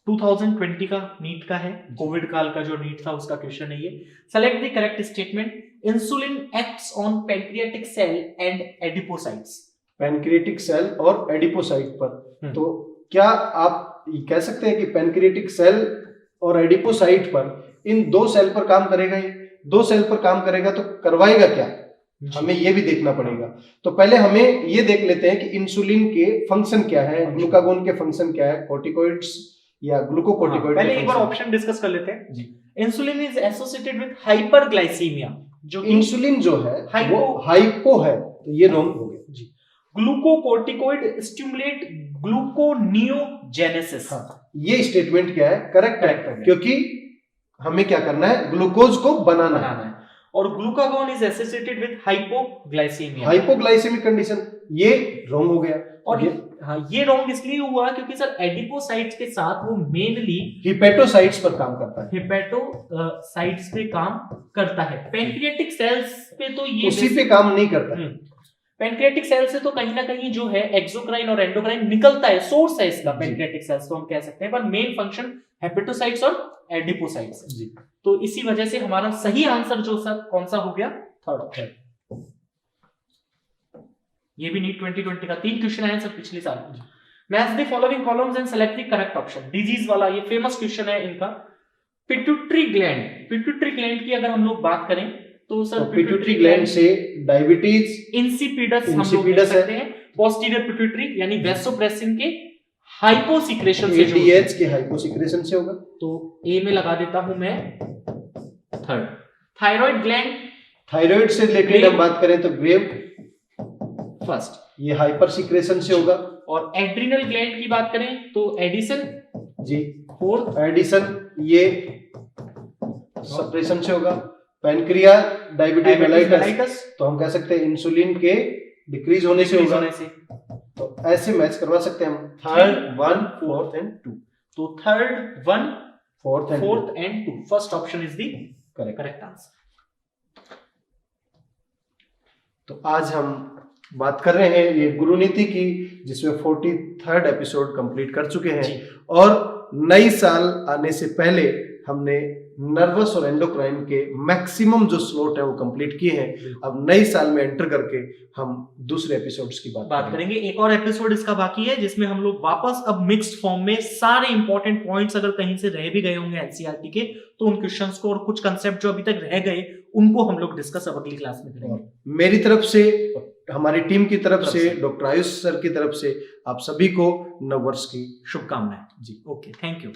2020 का नीट का है, कोविड काल का जो नीट था उसका क्वेश्चन है ये। Select the correct statement. Insulin acts on pancreatic cell and adipocytes. Pancreatic cell और एडिपोसाइट पर, तो क्या आप कह सकते हैं कि पैंक्रियाटिक सेल और एडिपोसाइट पर, इन दो सेल पर काम करेगा, ये दो सेल पर काम करेगा, तो करवाएगा क्या, हमें ये भी देखना पड़ेगा। तो पहले हमें ये देख लेते हैं कि इंसुलिन के फंक्शन क्या है, ग्लूकागोन के फंक्शन क्या है, कोर्टिकोइड्स या ग्लूकोकोर्टिकोइड। पहले एक बार ऑप्शन डिस्कस कर लेते हैं जी। Insulin is associated with hyperglycaemia, जो इंसुलिन जो है वो हाइपो है, तो ये रॉन्ग हो गया जी। Glucocorticoid stimulate gluconeogenesis. ये स्टेटमेंट क्या है करेक्ट है, क्योंकि हमें क्या करना है ग्लूकोज को बनाना है। और glucagon is associated with hypoglycaemia. Hypoglycaemic condition, ये रॉन्ग हो गया। और ये रॉन्ग इसलिए हुआ क्योंकि सर एडिपोसाइट्स के साथ वो मेनली हिपेटोसाइट्स पर काम करता है, हिपेटोसाइट्स पे काम करता है। पैंक्रियाटिक सेल्स पे तो ये उसी पे काम नहीं करता है। पैंक्रियाटिक सेल से तो कहीं ना कहीं जो है एक्सोक्राइन और एंडोक्राइन निकलता है, सोर्स है इसका पैंक्रियाटिक सेल्स, तो हम कह सकते हैं, पर मेन फंक्शन हेपेटोसाइट्स और एडिपोसाइट्स जी। तो इसी वजह से हमारा सही आंसर जो सर कौन सा हो गया, थर्ड। ये भी नीट 2020 का 3 क्वेश्चन आए सर पिछले साल। Match the following columns and select the correct option. Disease वाला ये फेमस क्वेश्चन है इनका। पिट्यूटरी ग्लैंड की अगर हम लोग बात करें तो सर पिट्यूटरी ग्लैंड से डायबिटीज इंसिपिडस हम लोग देख सकते हैं। पोस्टीरियर पिट्यूटरी यानी वैसोप्रेसिन के हाइपोसिक्रेशन से, एडीएच के हाइपोसिक्रेशन से होगा, तो ए में लगा देता हूं मैं थर्ड। थायराइड ग्लैंड, थायराइड से रिलेटेड हम बात करें तो ग्रेव फर्स्ट, ये हाइपर सिक्रेशन से होगा। और एड्रिनल ग्लैंड की बात करें तो एडिसन जी फोर्थ, एडिसन ये सप्रेशन से होगा। पैनक्रिया डायबिटीज मेलाइटस तो हम कह सकते हैं इंसुलिन के डिक्रीज होने से होगा। तो ऐसे मैच करवा सकते हैं हम, थर्ड 1 4 एंड 2। तो third 1 4 and 2, first option is the correct answer. तो आज हम बात कर रहे हैं ये गुरु नीति की, जिसमें 43rd एपिसोड कंप्लीट कर चुके हैं। और नई साल आने से पहले हमने नर्वस और एंडोक्राइन के मैक्सिमम जो स्लॉट है वो कंप्लीट किए हैं। अब नई साल में एंटर करके हम दूसरे एपिसोड्स की बात करेंगे। एक और एपिसोड इसका बाकी है जिसमें हम लोग वापस अब मिक्स्ड फॉर्म में सारे इंपॉर्टेंट पॉइंट्स अगर कहीं से रह भी गए होंगे एनसीईआरटी के, तो उन क्वेश्चंस को और कुछ कंसेप्ट जो अभी तक रह गए उनको हम लोग डिस्कस अब अगली क्लास में करेंगे। मेरी तरफ से, हमारी टीम की तरफ से, डॉक्टर आयुष सर की तरफ से आप सभी को नव वर्ष की शुभकामनाएं जी। Okay, thank you.